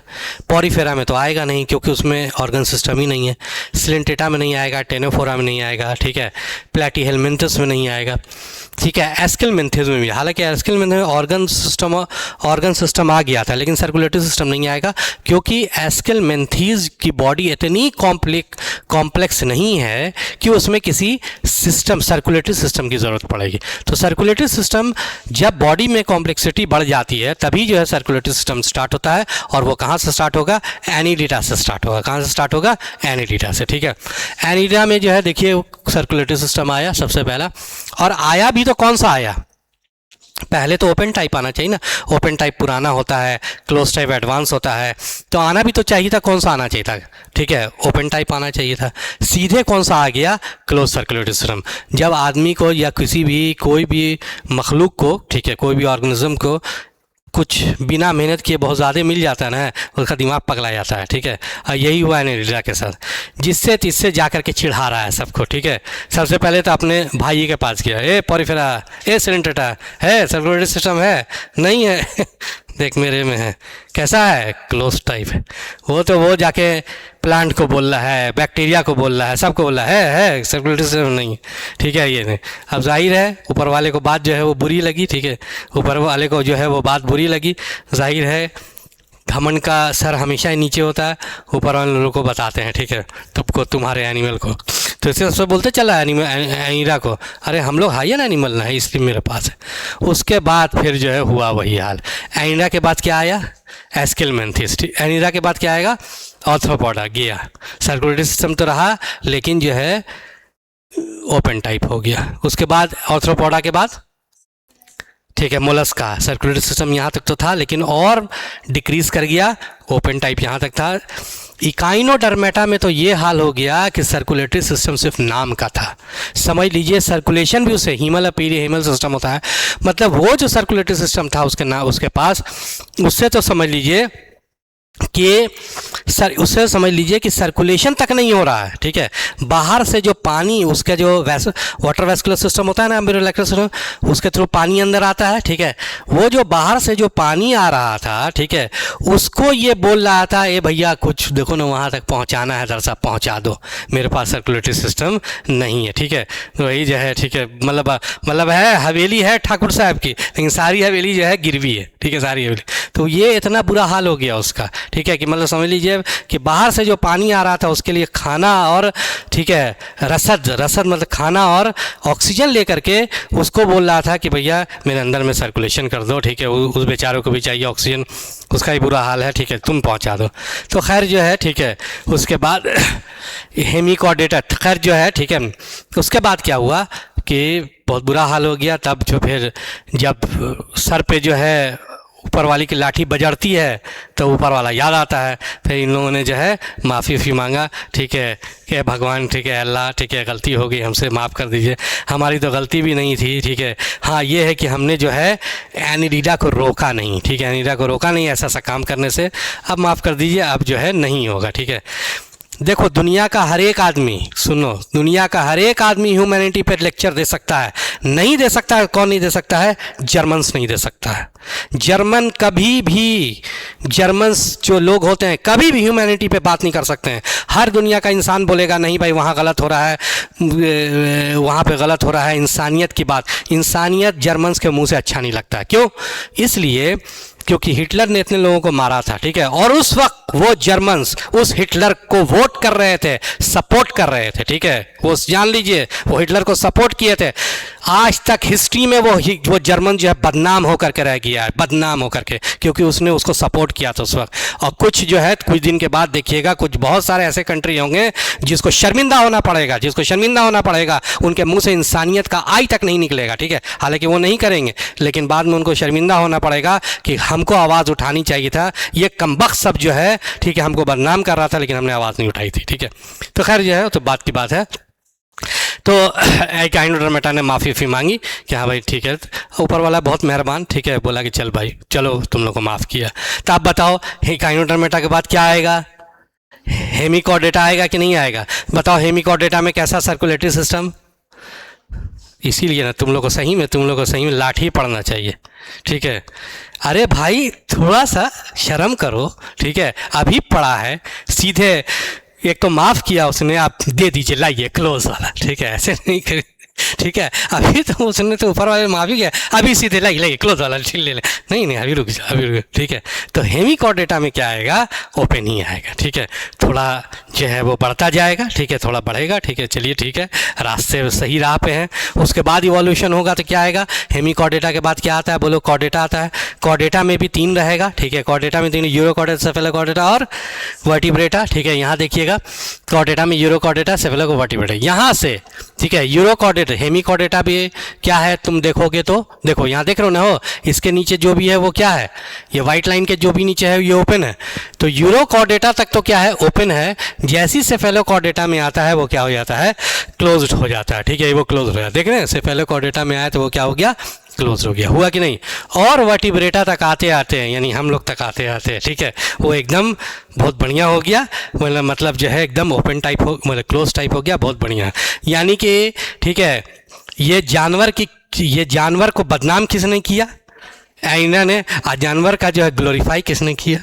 पॉरीफेरा में तो आएगा नहीं क्योंकि उसमें ऑर्गन सिस्टम ही नहीं है, सिलेंटेटा में नहीं आएगा, टेनोफोरा में नहीं आएगा, ठीक है, प्लेटीहेलमिंथस में नहीं आएगा, ठीक है, एस्केलमिंथेस में भी, हालांकि एस्केलमिंथेस में ऑर्गन सिस्टम आ गया था लेकिन सर्कुलेटरी सिस्टम नहीं आएगा क्योंकि एस्केलमिंथेस की बॉडी इतनी कॉम्प्लेक्स नहीं है कि उसमें किसी सिस्टम, सर्कुलेटरी सिस्टम की ज़रूरत पड़ेगी। तो सर्कुलेटरी सिस्टम जब बॉडी में कॉम्प्लेक्सिटी बढ़ जाती है तभी जो है सर्कुलेटरी सिस्टम स्टार्ट होता है, और वो कहाँ से स्टार्ट होगा, एनीडिटा से स्टार्ट होगा। कहाँ से स्टार्ट होगा, एनीडिटा से, ठीक है। एनीडिटा में जो है देखिए सर्कुलेटरी सिस्टम आया सबसे पहला, और आया भी तो कौन सा आया, पहले तो ओपन टाइप आना चाहिए ना, ओपन टाइप पुराना होता है, क्लोज टाइप एडवांस होता है, तो आना भी तो चाहिए था, कौन सा आना चाहिए था, ठीक है, ओपन टाइप आना चाहिए था। सीधे कौन सा आ गया, क्लोज सर्कुलेटरी सिस्टम। जब आदमी को या किसी भी कोई भी मखलूक को, ठीक है, कोई भी ऑर्गेनिज्म को कुछ बिना मेहनत किए बहुत ज़्यादा मिल जाता है ना, उसका दिमाग पगला जाता है, ठीक है, और यही हुआ है एनीडिटा के साथ, जिससे तिससे जा कर के चिढ़ा रहा है सबको, ठीक है। सबसे पहले तो अपने भाई के पास गया, ए पॉरीफेरा, ए सिलेंटेटा है, सर्कुलेटरी सिस्टम है, नहीं है देख मेरे में है, कैसा है, क्लोज टाइप है। वो जाके प्लांट को बोल रहा है, बैक्टीरिया को बोल रहा है, सबको बोल रहा है सर्कुलेटरी सिस्टम नहीं है, ठीक है, ये नहीं। अब जाहिर है ऊपर वाले को बात जो है वो बुरी लगी, ठीक है, ऊपर वाले को जो है वो बात बुरी लगी, जाहिर है घमंड का सर हमेशा ही नीचे होता है, ऊपर वाले लोगों को बताते हैं, ठीक है, तुमको, तुम्हारे एनिमल को, तो इससे सब बोलते चला एनीडा को, अरे हम लोग हायर एनिमल ना है इसलिए मेरे पास है। उसके बाद फिर जो है हुआ वही हाल। एनीडा के बाद क्या आया, एस्केलमिंथेस, एनीडा के बाद क्या आएगा, आर्थ्रोपोडा गया। सर्कुलेटरी सिस्टम तो रहा लेकिन जो है ओपन टाइप हो गया। उसके बाद आर्थ्रोपोडा के बाद, ठीक है, मोलस्का, सर्कुलेटरी सिस्टम यहाँ तक तो था लेकिन और डिक्रीज कर गया, ओपन टाइप यहाँ तक था। इकाइनोडर्मेटा में तो ये हाल हो गया कि सर्कुलेटरी सिस्टम सिर्फ नाम का था, समझ लीजिए सर्कुलेशन भी उसे हीमल पीरिहीमल सिस्टम होता है, मतलब वो जो सर्कुलेटरी सिस्टम था उसके पास, उससे तो समझ लीजिए कि उससे समझ लीजिए कि सर्कुलेशन तक नहीं हो रहा है, ठीक है, बाहर से जो पानी, उसका जो वाटर वेस्कुलर सिस्टम होता है ना, एम्ब्रियोलैक्टल सिस्टम, उसके थ्रू पानी अंदर आता है, ठीक है, वो जो बाहर से जो पानी आ रहा था, ठीक है, उसको ये बोल रहा था, ए भैया कुछ देखो ना वहाँ तक पहुँचाना है, दरअसल पहुँचा दो, मेरे पास सर्कुलेटरी सिस्टम नहीं है, ठीक है। तो वही जो है, ठीक है, मतलब है हवेली है ठाकुर साहब की, लेकिन सारी हवेली जो है गिरवी है, ठीक है, सारी हवेली। तो ये इतना बुरा हाल हो गया उसका, ठीक है, कि मतलब समझ लीजिए कि बाहर से जो पानी आ रहा था उसके लिए खाना और, ठीक है, रसद मतलब खाना और ऑक्सीजन लेकर के उसको बोल रहा था कि भैया मेरे अंदर में सर्कुलेशन कर दो, ठीक है, उस बेचारों को भी चाहिए ऑक्सीजन, उसका ही बुरा हाल है, ठीक है, तुम पहुंचा दो। तो खैर जो है, ठीक है, उसके बाद हेमिकॉर्डेटा, खैर जो है, ठीक है, उसके बाद क्या हुआ कि बहुत बुरा हाल हो गया। तब जो फिर जब सर पे जो है ऊपर वाली की लाठी बजड़ती है तो ऊपर वाला याद आता है, फिर इन लोगों ने जो है माफ़ी मांगा, ठीक है, कि भगवान, ठीक है, अल्लाह, ठीक है, गलती हो गई हमसे, माफ़ कर दीजिए, हमारी तो गलती भी नहीं थी, ठीक है, हाँ ये है कि हमने जो है एनीडिटा को रोका नहीं, ठीक है, एनीडिटा को रोका नहीं ऐसा काम करने से, अब माफ़ कर दीजिए, अब जो है नहीं होगा, ठीक है। देखो दुनिया का हर एक आदमी, सुनो, दुनिया का हर एक आदमी ह्यूमैनिटी पर लेक्चर दे सकता है। नहीं दे सकता है, कौन नहीं दे सकता है? जर्मन्स नहीं दे सकता है। जर्मन कभी भी, जर्मन्स जो लोग होते हैं कभी भी ह्यूमैनिटी पे बात नहीं कर सकते हैं। हर दुनिया का इंसान बोलेगा नहीं भाई वहाँ गलत हो रहा है, वहाँ पे गलत हो रहा है। इंसानियत की बात, इंसानियत जर्मन्स के मुंह से अच्छा नहीं लगता है। क्यों? इसलिए क्योंकि हिटलर ने इतने लोगों को मारा था, ठीक है, और उस वक्त वो जर्मन्स उस हिटलर को वोट कर रहे थे, सपोर्ट कर रहे थे, ठीक है, वो जान लीजिए वो हिटलर को सपोर्ट किए थे। आज तक हिस्ट्री में वो जर्मन जो है बदनाम होकर के रह गया है, बदनाम होकर के, क्योंकि उसने उसको सपोर्ट किया था उस वक्त। और कुछ जो है कुछ दिन के बाद देखिएगा कुछ बहुत सारे ऐसे कंट्री होंगे जिसको शर्मिंदा होना पड़ेगा, जिसको शर्मिंदा होना पड़ेगा, उनके मुंह से इंसानियत का आई तक नहीं निकलेगा, ठीक है, हालांकि वो नहीं करेंगे लेकिन बाद में उनको शर्मिंदा होना पड़ेगा कि हमको आवाज़ उठानी चाहिए था, ये कमबख्त सब जो है, ठीक है, हमको बदनाम कर रहा था लेकिन हमने आवाज़ नहीं उठाई थी, ठीक है। तो खैर जो है तो बात की बात है। तो एक काइनोडर्मेटा ने माफ़ी मांगी कि हाँ भाई ठीक है, ऊपर वाला बहुत मेहरबान, ठीक है, बोला कि चल भाई चलो तुम लोग को माफ़ किया। तो आप बताओ काइनोडर्मेटा के बाद क्या आएगा? हेमिकॉर्डेटा आएगा कि नहीं आएगा? बताओ हेमिकॉर्डेटा में कैसा सर्कुलेटरी सिस्टम? इसीलिए ना तुम लोग को सही में लाठी पड़ना चाहिए, ठीक है। अरे भाई थोड़ा सा शर्म करो, ठीक है, अभी पड़ा है सीधे, एक तो माफ़ किया उसने, आप दे दीजिए, लाइए क्लोज वाला, ठीक है, ऐसे नहीं करें, ठीक है। अभी तो उसने तो ऊपर वाले माफ़ी किया, अभी सीधे लाइए क्लोज वाला ले ले, नहीं अभी रुक जाओ, अभी रुक, ठीक है। तो हेमिकॉर्डेटा में क्या आएगा? ओपन ही आएगा, ठीक है, थोड़ा जो है वो बढ़ता जाएगा, ठीक है, थोड़ा बढ़ेगा, ठीक है, चलिए ठीक है, रास्ते सही राह पे हैं। उसके बाद इवोल्यूशन होगा तो क्या आएगा? हेमिकॉर्डेटा के बाद क्या आता है? बोलो कॉर्डेटा आता है। कॉर्डेटा में भी 3 रहेगा, ठीक है, कॉर्डेटा में 3, यूरोकॉर्डेटा, सेफेलोकॉर्डेटा और वर्टिब्रेटा, ठीक है। यहाँ देखिएगा कॉर्डेटा में यूरोकॉर्डेटा, सेफेलोको, वर्टिब्रेटा, यहाँ से, ठीक है, यूरोकॉर्डेटा, हेमिकॉर्डेटा भी क्या है तुम देखोगे तो देखो, यहाँ देख रहे हो ना, हो इसके नीचे जो भी है वो क्या है? ये व्हाइट लाइन के जो भी नीचे है ये ओपन है। तो यूरोकॉर्डेटा तक तो क्या है? ओपन है। जैसी सेफेलोकॉर्डेटा में आता है वो क्या हो जाता है? क्लोज्ड हो जाता है, ठीक है, वो क्लोज हो जाता है। देख रहे हैं सेफेलोकॉर्डेटा में आया तो वो क्या हो गया? क्लोज हो गया, हुआ कि नहीं? और वर्टिब्रेटा तक आते आते हैं, यानी हम लोग तक आते आते हैं, ठीक है, वो एकदम बहुत बढ़िया हो गया, मतलब जो है एकदम ओपन टाइप हो, मतलब क्लोज टाइप हो गया, बहुत बढ़िया। यानी कि ठीक है, ये जानवर को बदनाम किसने किया? आईना ने। जानवर का जो है ग्लोरीफाई किसने किया?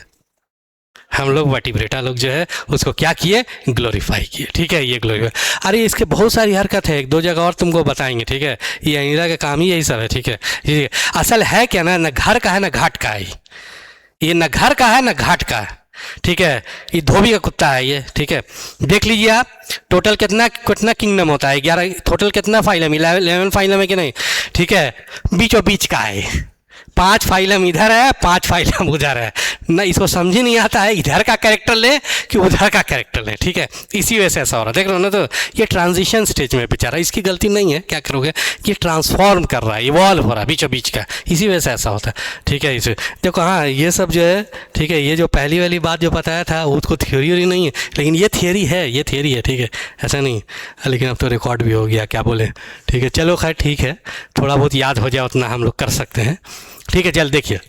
हम लोग वर्टिब्रेटा लोग जो है उसको क्या किए? ग्लोरीफाई किए, ठीक है, ये ग्लोरीफाई। अरे इसके बहुत सारी हरकत है, 1-2 जगह और तुमको बताएंगे, ठीक है, ये अनिरा का काम ही यही सब है, ठीक है। असल है क्या ना, न घर का है ना घाट का है, ये न घर का है ना घाट का है, ठीक है, ये धोबी का कुत्ता है ये, ठीक है। देख लीजिए आप टोटल कितना किंगडम होता है, 11 टोटल कितना फाइलम, 11 फाइलम है कि नहीं, ठीक है, बीचों बीच का है, 5 फाइलम इधर है, 5 फाइलम उधर है ना, इसको समझ ही नहीं आता है इधर का कैरेक्टर ले कि उधर का कैरेक्टर ले, ठीक है, इसी वजह से ऐसा हो रहा है। देख रहे हो ना, तो ये ट्रांजिशन स्टेज में बेचारा, इसकी गलती नहीं है, क्या करोगे, ये ट्रांसफॉर्म कर रहा है, इवॉल्व हो रहा है बीचों बीच का, इसी वजह से ऐसा होता है, ठीक है। इसे देखो, हाँ ये सब जो है, ठीक है, ये जो पहली वाली बात जो बताया था उसको थियोरी नहीं है, लेकिन ये थियोरी है, ठीक है, ऐसा नहीं, लेकिन अब तो रिकॉर्ड भी हो गया, क्या बोले, ठीक है, चलो खैर ठीक है, थोड़ा बहुत याद हो जाए उतना हम लोग कर सकते हैं, ठीक है। चल देखिए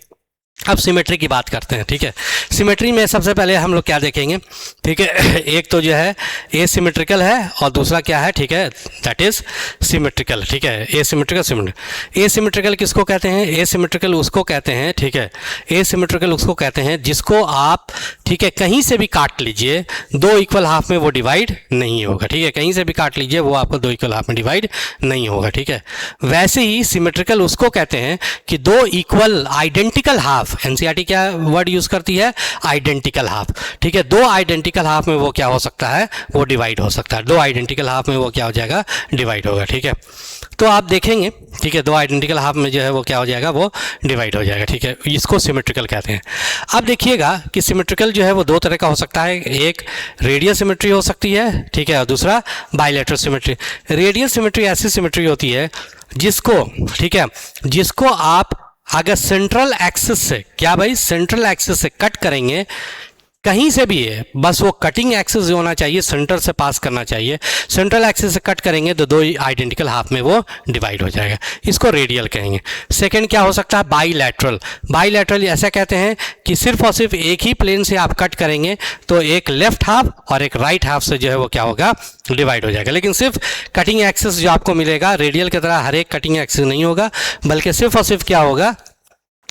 अब सिमेट्री की बात करते हैं, ठीक है। सिमेट्री में सबसे पहले हम लोग क्या देखेंगे, ठीक है, एक तो जो है एसिमेट्रिकल है और दूसरा क्या है, ठीक है, दैट इज सिमेट्रिकल, ठीक है। एसिमेट्रिकल किसको कहते हैं? एसिमेट्रिकल उसको कहते हैं, ठीक है, एसिमेट्रिकल उसको कहते हैं जिसको आप, ठीक है, कहीं से भी काट लीजिए 2 इक्वल हाफ में वो डिवाइड नहीं होगा, ठीक है, कहीं से भी काट लीजिए वो आपको 2 इक्वल हाफ में डिवाइड नहीं होगा, ठीक है। वैसे ही सिमेट्रिकल उसको कहते हैं कि 2 इक्वल आइडेंटिकल हाफ, एनसीईआरटी क्या वर्ड यूज करती है? आइडेंटिकल हाफ, ठीक है, 2 आइडेंटिकल हाफ में वो क्या हो सकता है? वो डिवाइड हो सकता है, 2 आइडेंटिकल हाफ में वो क्या हो जाएगा? डिवाइड होगा, ठीक है। तो आप देखेंगे, ठीक है, 2 आइडेंटिकल हाफ में जो है वो क्या हो जाएगा? वो डिवाइड हो जाएगा, ठीक है, इसको सिमेट्रिकल कहते हैं। अब देखिएगा कि सिमेट्रिकल जो है वो 2 तरह का हो सकता है, एक रेडियल सिमेट्री हो सकती है, ठीक है, और दूसरा बाइलेटरल सिमेट्री। रेडियल सिमेट्री ऐसी सिमेट्री होती है जिसको, ठीक है, जिसको आप अगर सेंट्रल एक्सिस से, क्या भाई, सेंट्रल एक्सिस से कट करेंगे कहीं से भी है, बस वो कटिंग एक्सिस जो होना चाहिए सेंटर से पास करना चाहिए। सेंट्रल एक्सिस से कट करेंगे तो दो आइडेंटिकल हाफ में वो डिवाइड हो जाएगा, इसको रेडियल कहेंगे। सेकंड क्या हो सकता है, बाईलैटरल। बाईलैटरल ऐसा कहते हैं कि सिर्फ और सिर्फ एक ही प्लेन से आप कट करेंगे तो एक लेफ्ट हाफ और एक राइट हाफ से जो है वो क्या होगा, डिवाइड हो जाएगा। लेकिन सिर्फ कटिंग एक्सिस जो आपको मिलेगा रेडियल की तरह हर एक कटिंग एक्सिस नहीं होगा, बल्कि सिर्फ और सिर्फ क्या होगा,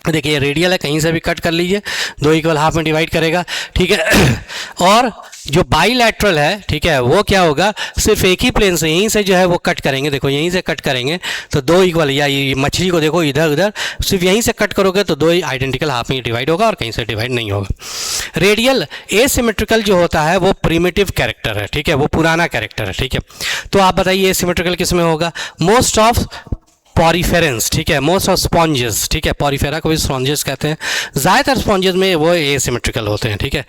देखिए रेडियल है, कहीं से भी कट कर लीजिए, दो इक्वल हाफ में डिवाइड करेगा, ठीक है। और जो बाईलैटरल है, ठीक है, वो क्या होगा, सिर्फ एक ही प्लेन से यहीं से जो है वो कट करेंगे, देखो यहीं से कट करेंगे तो दो इक्वल, या ये मछली को देखो इधर उधर सिर्फ यहीं से कट करोगे तो दो आइडेंटिकल हाफ में डिवाइड होगा और कहीं से डिवाइड नहीं होगा। रेडियल एसिमेट्रिकल जो होता है वो प्रिमिटिव कैरेक्टर है, ठीक है, वो पुराना कैरेक्टर है, ठीक है। तो आप बताइए एसिमेट्रिकल किस में होगा, मोस्ट ऑफ पॉरीफेरेंस, ठीक है, मोस्ट ऑफ स्पॉन्जेस, ठीक है, पॉरीफेरा को भी स्पॉन्जेस कहते हैं, ज़्यादातर स्पॉन्जेस में वो एसिमेट्रिकल होते हैं, ठीक है।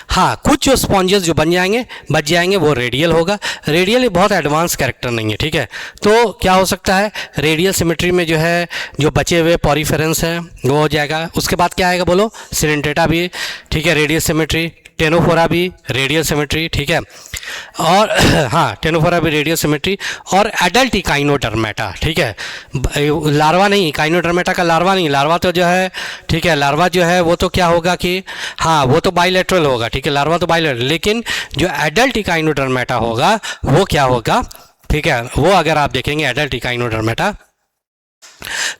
हाँ, कुछ जो स्पॉन्जेस जो बच जाएंगे वो रेडियल होगा। रेडियल बहुत एडवांस कैरेक्टर नहीं है, ठीक है। तो क्या हो सकता है, रेडियल सिमेट्री में जो है जो बचे हुए पॉरीफेरेंस है वो हो जाएगा। उसके बाद क्या आएगा बोलो, सिलेंटेटा भी, ठीक है, रेडियल सिमेट्री, टेनोफोरा भी रेडियल सिमेट्री, ठीक है, और हाँ टेनोफोरा भी रेडियल सिमेट्री, और एडल्ट इकाइनोडर्मेटा, ठीक है, लार्वा नहीं, इकाइनोडर्मेटा का लार्वा नहीं, लार्वा तो जो है, ठीक है, लार्वा जो है वो तो क्या होगा कि हाँ वो तो बाईलैटरल होगा, ठीक है, लार्वा तो बाईलैटरल, लेकिन जो एडल्ट इकाइनोडर्मेटा होगा वो क्या होगा, ठीक है, वो अगर आप देखेंगे एडल्ट इकाइनोडर्मेटा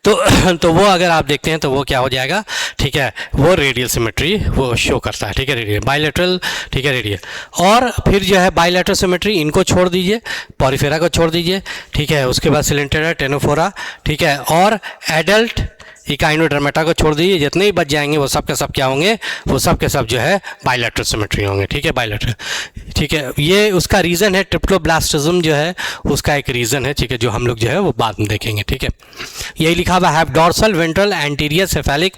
तो वो अगर आप देखते हैं तो वो क्या हो जाएगा, ठीक है, वो रेडियल सिमेट्री वो शो करता है, ठीक है, रेडियल बाईलैटरल, ठीक है, रेडियल। और फिर जो है बाईलैटरल सिमेट्री इनको छोड़ दीजिए, पॉरीफेरा को छोड़ दीजिए, ठीक है, उसके बाद सिलेंटेरा, टेनोफोरा, ठीक है, और एडल्ट इकाइनोडर्मेटा को छोड़ दीजिए, जितने ही बच जाएंगे वो सब के सब क्या होंगे, वो सब के सब जो है बाईलैटरल सिमेट्री होंगे, ठीक है, बाईलैटरल, ठीक है। ये उसका रीज़न है, ट्रिप्लोब्लास्टिज्म जो है उसका एक रीज़न है, ठीक है, जो हम लोग जो है वो बाद में देखेंगे, ठीक है। यही लिखा हुआ है dorsal, ventral, anterior, cephalic,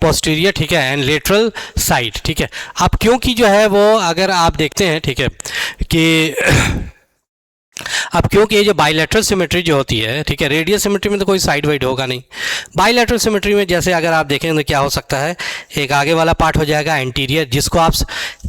posterior, ठीक है, एंड लेटरल साइड, ठीक है। अब क्योंकि जो है वो अगर आप देखते हैं, ठीक है, कि अब क्योंकि ये जो बाईलैटरल सिमेट्री जो होती है, ठीक है, रेडियल सिमेट्री में तो कोई साइड वाइड होगा नहीं, बाईलैटरल सिमेट्री में जैसे अगर आप देखें तो क्या हो सकता है, एक आगे वाला पार्ट हो जाएगा एंटीरियर, जिसको आप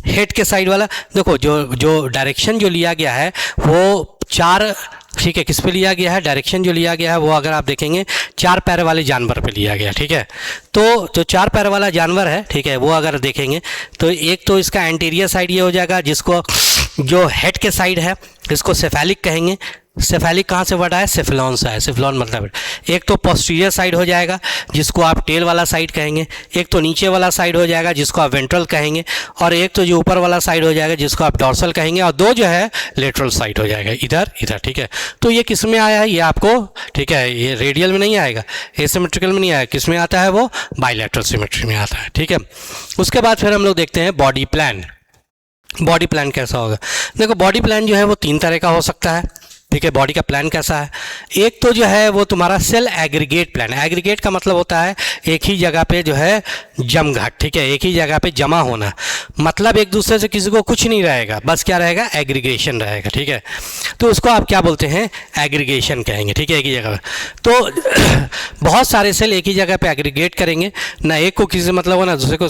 हेड के साइड वाला, देखो जो डायरेक्शन जो लिया गया है वो चार, ठीक है, किस पे लिया गया है, डायरेक्शन जो लिया गया है वो अगर आप देखेंगे चार पैर वाले जानवर पे लिया गया, ठीक है। तो जो चार पैर वाला जानवर है, ठीक है, वो अगर देखेंगे तो एक तो इसका एंटीरियर साइड ये हो जाएगा, जिसको जो हेड के साइड है इसको सेफेलिक कहेंगे। सेफेलिक कहाँ से वर्ड आया, सेफलॉन से आया, सेफलॉन मतलब एक तो पोस्टीरियर साइड हो जाएगा जिसको आप टेल वाला साइड कहेंगे, एक तो नीचे वाला साइड हो जाएगा जिसको आप वेंट्रल कहेंगे, और एक तो जो ऊपर वाला साइड हो जाएगा जिसको आप डॉर्सल कहेंगे, और दो जो है लेटरल साइड हो जाएगा, इधर इधर, ठीक है। तो ये किस में आया है, ये आपको, ठीक है, ये रेडियल में नहीं आएगा, एसिमेट्रिकल में नहीं आएगा, किस में आता है, वो बाईलैटरल सिमेट्री में आता है, ठीक है। उसके बाद फिर हम लोग देखते हैं बॉडी प्लान। बॉडी प्लान कैसा होगा, देखो बॉडी प्लान जो है वो तीन तरह का हो सकता है, ठीक है। बॉडी का प्लान कैसा है, एक तो जो है वो तुम्हारा सेल एग्रीगेट प्लान, एग्रीगेट का मतलब होता है एक ही जगह पे जो है जमघट, ठीक है, एक ही जगह पे जमा होना, मतलब एक दूसरे से किसी को कुछ नहीं रहेगा, बस क्या रहेगा, एग्रीगेशन रहेगा, ठीक है। तो उसको आप क्या बोलते हैं, एग्रीगेशन कहेंगे, ठीक है, एक ही जगह पे। तो बहुत सारे सेल एक ही जगह पे एग्रीगेट करेंगे, ना एक को किसी से मतलब हो ना दूसरे को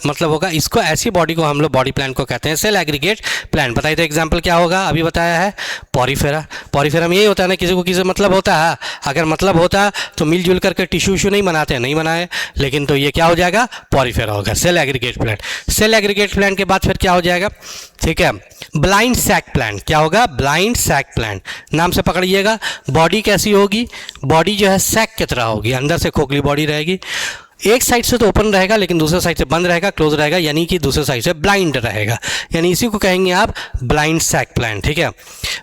मतलब होगा, इसको ऐसी बॉडी को हम लोग बॉडी प्लान को कहते हैं सेल एग्रीगेट प्लान। बताइए तो एग्जाम्पल क्या होगा, अभी बताया है पॉरीफेरा, पॉरीफेरा में यही होता है ना, किसी को किसी मतलब होता है, अगर मतलब होता तो मिलजुल करके टिश्यू इशू नहीं बनाते हैं, नहीं बनाए, लेकिन तो ये क्या हो जाएगा, पॉरीफेरा होगा, cell aggregate plan. Cell aggregate plan के बाद फिर क्या हो जाएगा, ठीक है, ब्लाइंड सैक प्लान। क्या होगा, ब्लाइंड सैक प्लान, नाम से पकड़िएगा। बॉडी कैसी होगी, बॉडी जो है सैक की तरह होगी, अंदर से खोखली बॉडी रहेगी, एक साइड से तो ओपन रहेगा लेकिन दूसरे साइड से बंद रहेगा, क्लोज रहेगा, यानी कि दूसरे साइड से ब्लाइंड रहेगा, यानी इसी को कहेंगे आप ब्लाइंड सैक प्लान, ठीक है।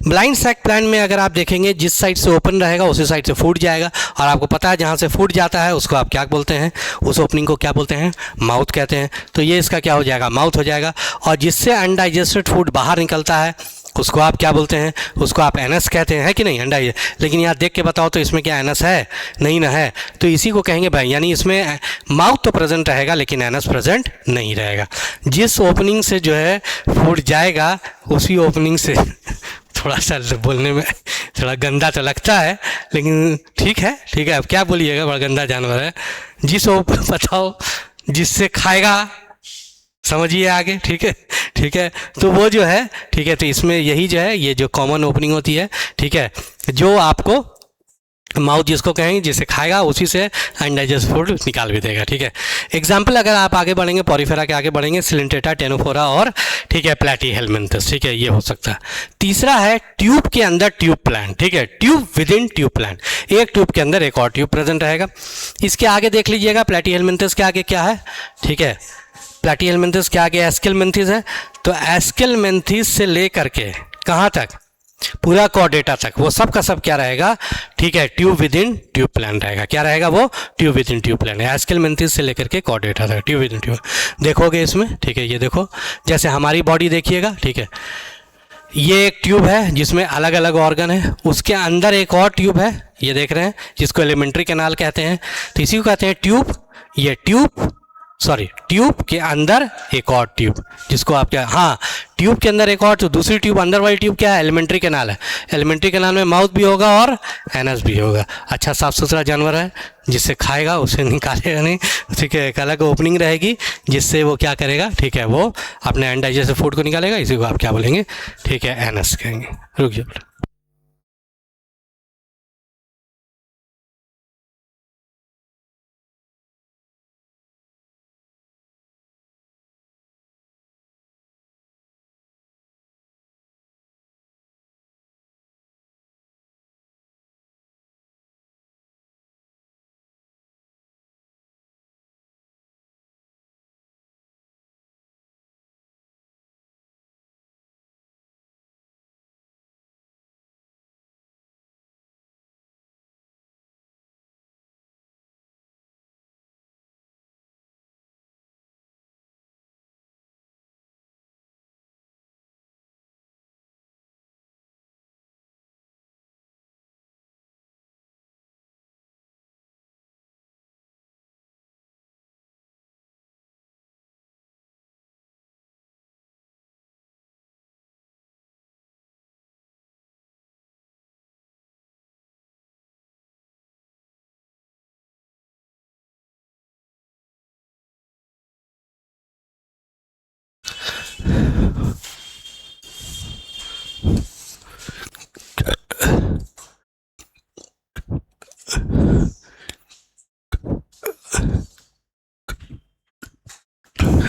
ब्लाइंड सैक प्लान में अगर आप देखेंगे जिस साइड से ओपन रहेगा उसी साइड से फूट जाएगा, और आपको पता है जहाँ से फूट जाता है उसको आप क्या बोलते हैं, उस ओपनिंग को क्या बोलते हैं, माउथ कहते हैं। तो ये इसका क्या हो जाएगा, माउथ हो जाएगा, और जिससे अनडाइजेस्टेड फूड बाहर निकलता है उसको आप क्या बोलते हैं, उसको आप एनस कहते हैं, है कि नहीं, अनडाइजेस्ट। लेकिन यहाँ देख के बताओ तो इसमें क्या एनस है, नहीं ना है, तो इसी को कहेंगे भाई, यानी इसमें माउथ तो प्रेजेंट रहेगा लेकिन एनस प्रेजेंट नहीं रहेगा। जिस ओपनिंग से जो है फूड जाएगा उसी ओपनिंग से थोड़ा सा बोलने में थोड़ा गंदा तो लगता है लेकिन ठीक है, ठीक है, अब क्या बोलिएगा, बड़ा गंदा जानवर है। जिस बताओ जिससे खाएगा समझिए आगे, ठीक है, ठीक है। तो वो जो है, ठीक है, तो इसमें यही जो है, ये जो कॉमन ओपनिंग होती है, ठीक है, जो आपको माउथ जिसको कहेंगे, जिसे खाएगा उसी से अनडाइजेस्ट फूड निकाल भी देगा, ठीक है। एग्जाम्पल अगर आप आगे बढ़ेंगे, पॉरीफेरा के आगे बढ़ेंगे, सिलेंटेटा, टेनोफोरा और, ठीक है, प्लैटीहेलमिन्थस, ठीक है, ये हो सकता है। तीसरा है ट्यूब के अंदर ट्यूब प्लांट, ठीक है, tube with in tube plant, एक ट्यूब के अंदर एक और ट्यूब प्रेजेंट रहेगा। इसके आगे देख लीजिएगा, प्लैटीहेलमिन्थस के आगे क्या है, ठीक है, प्लैटीहेलमिन्थस के आगे एस्केलमेंथिस है। तो एस्केलमेंथिस से लेकर के कहाँ तक, पूरा कॉर्डेटा तक, वो सब का सब क्या रहेगा, ठीक है, tube with in tube plan रहेगा। क्या रहेगा वो, tube with in tube plan है। एस्केलमेंथिस से लेकर के कॉर्डेटा तक ट्यूब विद इन ट्यूब देखोगे इसमें, ठीक है, ये देखो, जैसे हमारी बॉडी देखिएगा, ठीक है, ये एक ट्यूब है जिसमें अलग अलग ऑर्गन है, उसके अंदर एक और ट्यूब है, ये देख रहे हैं, जिसको एलिमेंट्री कैनाल कहते हैं। तो इसी को कहते हैं ट्यूब। ये ट्यूब, सॉरी, ट्यूब के अंदर एक और ट्यूब, जिसको आप क्या, हाँ, ट्यूब के अंदर एक और, तो दूसरी ट्यूब, अंदर वाली ट्यूब क्या है, एलिमेंट्री कैनाल है। एलिमेंट्री कैनाल में माउथ भी होगा और एनस भी होगा। अच्छा साफ सुथरा जानवर है, जिससे खाएगा उसे निकालेगा नहीं, ठीक है, एक अलग ओपनिंग रहेगी जिससे वो क्या करेगा, ठीक है, वो अपने अनडाइजेस्टेड फूड को निकालेगा। इसी को आप क्या बोलेंगे, ठीक है, एनस कहेंगे। रुक जाओ।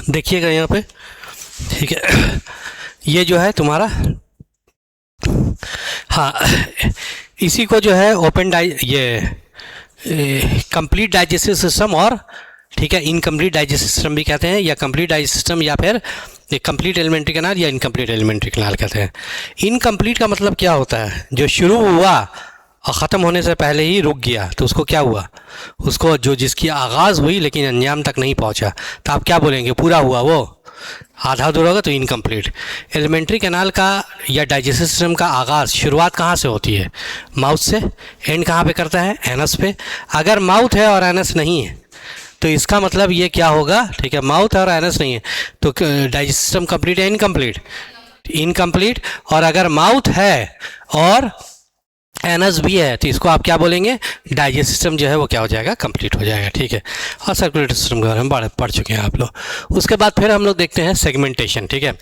देखिएगा यहाँ पे, ठीक है, ये जो है तुम्हारा, हाँ, इसी को जो है ओपन ये कंप्लीट डाइजेस्टिव सिस्टम और, ठीक है, इनकम्प्लीट डाइजेस्टिव सिस्टम भी कहते हैं, या कंप्लीट डाइजेस्टिव सिस्टम, या फिर कंप्लीट एलिमेंट्री कैनाल, या इनकम्प्लीट एलिमेंट्री कैनाल कहते हैं। इनकम्प्लीट का मतलब क्या होता है, जो शुरू हुआ और ख़त्म होने से पहले ही रुक गया, तो उसको क्या हुआ, उसको जो जिसकी आगाज़ हुई लेकिन अंजाम तक नहीं पहुंचा, तो आप क्या बोलेंगे, पूरा हुआ, वो आधा अधूरा होगा तो इनकम्प्लीट। एलिमेंट्री कैनाल का या डाइजेस्टिव सिस्टम का आगाज़, शुरुआत कहाँ से होती है, माउथ से, एंड कहाँ पे करता है, एनस पे। अगर माउथ है और एनस नहीं है तो इसका मतलब ये क्या होगा, ठीक है, माउथ और एनस नहीं है तो डाइजेस्टिव सिस्टम कंप्लीट है, इनकम्प्लीट, इनकम्प्लीट। और अगर माउथ है और एनस भी है तो इसको आप क्या बोलेंगे, डाइजेस्ट सिस्टम जो है वो क्या हो जाएगा, कंप्लीट हो जाएगा, ठीक है। और सर्कुलेटरी सिस्टम के बारे में पढ़ चुके हैं आप लोग। उसके बाद फिर हम लोग देखते हैं सेगमेंटेशन, ठीक है,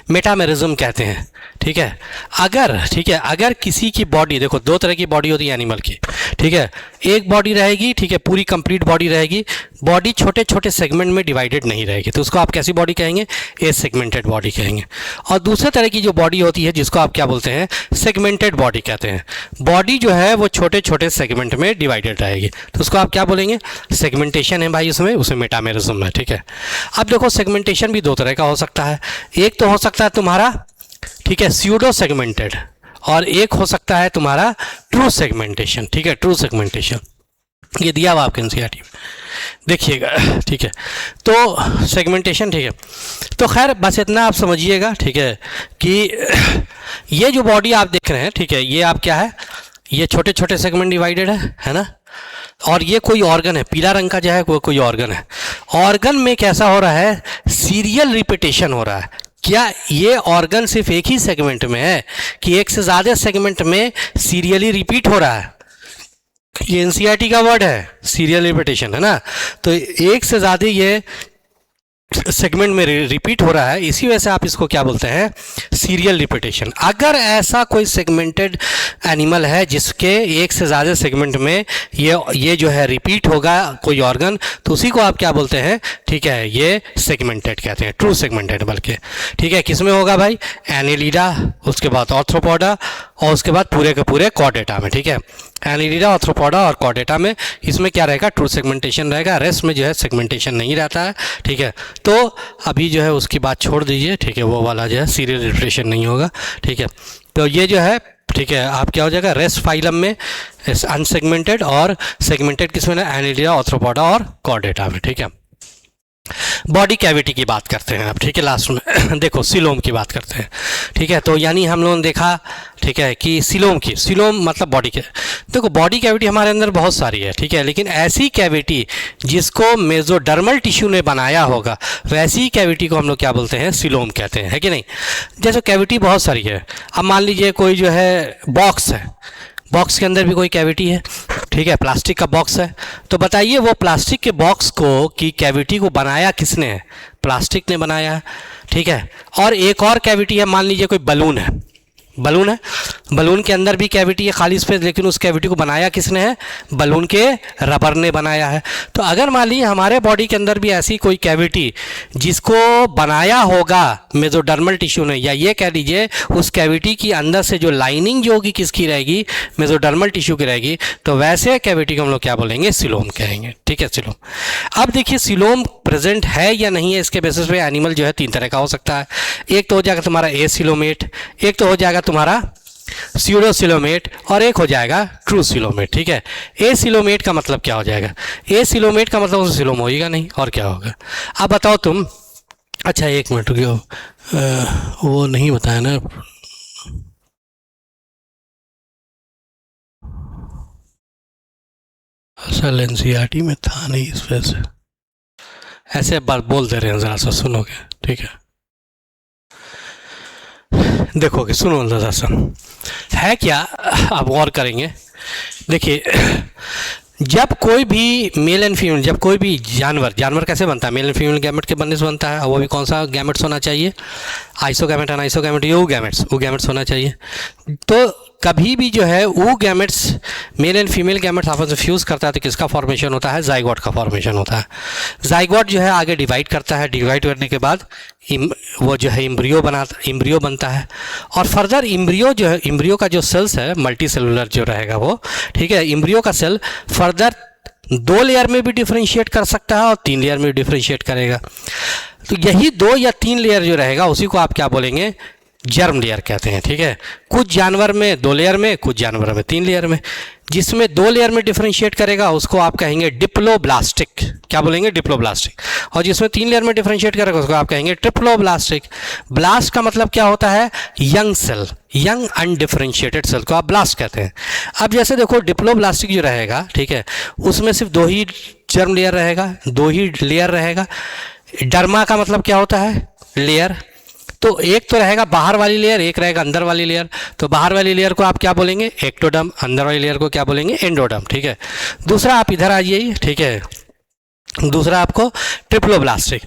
मेटामेरिज्म कहते हैं, ठीक है। अगर, ठीक है, अगर किसी की बॉडी, देखो दो तरह की बॉडी होती है एनिमल की, ठीक है, एक बॉडी रहेगी, ठीक है, पूरी कंप्लीट बॉडी रहेगी, बॉडी छोटे छोटे सेगमेंट में डिवाइडेड नहीं रहेगी, तो उसको आप कैसी बॉडी कहेंगे, ए सेगमेंटेड बॉडी कहेंगे। और दूसरे तरह की जो बॉडी होती है जिसको आप क्या बोलते हैं, सेगमेंटेड बॉडी कहते हैं। बॉडी जो है वो छोटे छोटे सेगमेंट में डिवाइडेड रहेगी, तो उसको आप क्या बोलेंगे, सेगमेंटेशन है भाई, उसमें मेटामेरिज्म है, ठीक है। अब देखो सेगमेंटेशन भी दो तरह का हो सकता है, एक तो हो सकता है तुम्हारा, ठीक है, स्यूडो सेगमेंटेड, और एक हो सकता है तुम्हारा ट्रू सेगमेंटेशन, ठीक है, ट्रू सेगमेंटेशन। ये दिया हुआ आपके एनसीईआरटी में, देखिएगा, ठीक है। तो सेगमेंटेशन, ठीक है, तो खैर बस इतना आप समझिएगा, ठीक है, कि ये जो बॉडी आप देख रहे हैं, ठीक है, ये आप क्या है, ये छोटे छोटे सेगमेंट डिवाइडेड है ना, और ये कोई ऑर्गन है, पीला रंग का जो है वो कोई ऑर्गन है। ऑर्गन में कैसा हो रहा है, सीरियल रिपीटेशन हो रहा है। क्या ये ऑर्गन सिर्फ एक ही सेगमेंट में है कि एक से ज़्यादा सेगमेंट में सीरियली रिपीट हो रहा है, ये एनसीईआरटी का वर्ड है, सीरियल रिपीटेशन, है ना। तो एक से ज़्यादा ये सेगमेंट में रिपीट हो रहा है, इसी वजह से आप इसको क्या बोलते हैं, सीरियल रिपीटेशन। अगर ऐसा कोई सेगमेंटेड एनिमल है जिसके एक से ज़्यादा सेगमेंट में ये जो है रिपीट होगा कोई ऑर्गन, तो उसी को आप क्या बोलते हैं, ठीक है, ये सेगमेंटेड कहते हैं, ट्रू सेगमेंटेड बल्कि। ठीक है, किस में होगा भाई, एनेलिडा, उसके बाद आर्थ्रोपोडा, और उसके बाद पूरे के पूरे कॉर्डेटा में। ठीक है, एनेलिडा, आर्थ्रोपोडा और कॉर्डेटा में इसमें क्या रहेगा, ट्रू सेगमेंटेशन रहेगा, रेस्ट में जो है सेगमेंटेशन नहीं रहता है। ठीक है, तो अभी जो है उसकी बात छोड़ दीजिए। ठीक है, वो वाला जो है सीरियल रिपीटेशन नहीं होगा। ठीक है, तो ये जो है, ठीक है, आप क्या हो जाएगा, रेस्ट फाइलम में अनसेगमेंटेड, और सेगमेंटेड किसमें है, एनेलिडा, आर्थ्रोपोडा और कॉर्डेटा में। ठीक है, बॉडी कैविटी की बात करते हैं अब। ठीक है, लास्ट में देखो सिलोम की बात करते हैं। ठीक है, तो यानी हम लोगों ने देखा, ठीक है, कि सिलोम मतलब बॉडी के, देखो बॉडी कैविटी हमारे अंदर बहुत सारी है। ठीक है, लेकिन ऐसी कैविटी जिसको मेसोडर्मल टिश्यू ने बनाया होगा, वैसी कैविटी को हम लोग क्या बोलते हैं, सिलोम कहते हैं, है कि नहीं। जैसे कैविटी बहुत सारी है, अब मान लीजिए कोई जो है बॉक्स है, बॉक्स के अंदर भी कोई कैविटी है। ठीक है, प्लास्टिक का बॉक्स है, तो बताइए वो प्लास्टिक के बॉक्स को की कैविटी को बनाया किसने है, प्लास्टिक ने बनाया है। ठीक है, और एक और कैविटी है, मान लीजिए कोई बलून है, बलून के अंदर भी कैविटी है, खाली स्पेस, लेकिन उस कैविटी को बनाया किसने है, बलून के रबर ने बनाया है। तो अगर मान लीजिए हमारे बॉडी के अंदर भी ऐसी कोई कैविटी जिसको बनाया होगा मेसोडर्मल टिश्यू ने, या ये कह लीजिए उस कैविटी की अंदर से जो लाइनिंग जो होगी किसकी रहेगी, मेसोडर्मल टिश्यू की रहेगी, तो वैसे कैविटी को हम लोग क्या बोलेंगे, सिलोम कहेंगे। ठीक है, सिलोम। अब देखिए सिलोम प्रेजेंट है या नहीं है, इसके बेसिस पे एनिमल जो है तीन तरह का हो सकता है। एक तो हो जाएगा तुम्हारा एसिलोमेट, एक तो हो जाएगा तुम्हारा स्यूडोसिलोमेट, और एक हो जाएगा ट्रू सिलोमेट। ठीक है, एसिलोमेट का मतलब क्या हो जाएगा, एसिलोमेट का मतलब सिलोम होगा नहीं, और क्या होगा। अब बताओ तुम, अच्छा एक मिनट रुकियो, वो नहीं बताया ना, असल एनसीईआरटी में था नहीं, इस वजह से ऐसे बात बोल दे रहे हैं, ज़रा सा सुनोगे। ठीक है, देखोगे, सुनो ज़रा सा है क्या, अब गौर करेंगे। देखिए जब कोई भी मेल एंड फीमेल, जब कोई भी जानवर कैसे बनता है, मेल एंड फीमेल गैमेट के बनने से बनता है, और वो भी कौन सा गैमेट्स होना चाहिए, आइसोगैमेट, अनाइसोगैमेट, ये गैमेट्स होना चाहिए। तो कभी भी जो है वो gametes, male and female gametes आपस में फ्यूज़ करता है, तो किसका फॉर्मेशन होता है, जाइगोट का फॉर्मेशन होता है। जाइगोट जो है आगे डिवाइड करता है, डिवाइड करने के बाद वो जो है इम्ब्रियो बनता है, और फर्दर इम्ब्रियो जो है, इम्ब्रियो का जो सेल्स है, मल्टी सेलुलर जो रहेगा वो, ठीक है, इम्ब्रियो का सेल फर्दर 2 लेयर में भी डिफ्रेंशिएट कर सकता है और 3 लेयर में भी डिफ्रेंशिएट करेगा। तो यही 2 या 3 लेयर जो रहेगा उसी को आप क्या बोलेंगे, जर्म लेयर कहते हैं। ठीक है, कुछ जानवर में 2 लेयर में, कुछ जानवर में 3 लेयर में। जिसमें 2 लेयर में डिफरेंशिएट करेगा उसको आप कहेंगे डिप्लोब्लास्टिक, क्या बोलेंगे, डिप्लोब्लास्टिक। और जिसमें 3 लेयर में डिफरेंशिएट करेगा उसको आप कहेंगे ट्रिप्लोब्लास्टिक। ब्लास्ट का मतलब क्या होता है, young cell, young undifferentiated cell को आप ब्लास्ट कहते हैं। अब जैसे देखो डिप्लोब्लास्टिक जो रहेगा, ठीक है, उसमें सिर्फ 2 ही जर्म लेयर रहेगा, 2 ही लेयर रहेगा। डर्मा का मतलब क्या होता है, लेयर। तो एक तो रहेगा बाहर वाली लेयर, एक रहेगा अंदर वाली लेयर। तो बाहर वाली लेयर को आप क्या बोलेंगे, एक्टोडर्म, अंदर वाली लेयर को क्या बोलेंगे, एंडोडर्म। ठीक है, दूसरा आप इधर आ जाइए। ठीक है, दूसरा आपको ट्रिप्लोब्लास्टिक।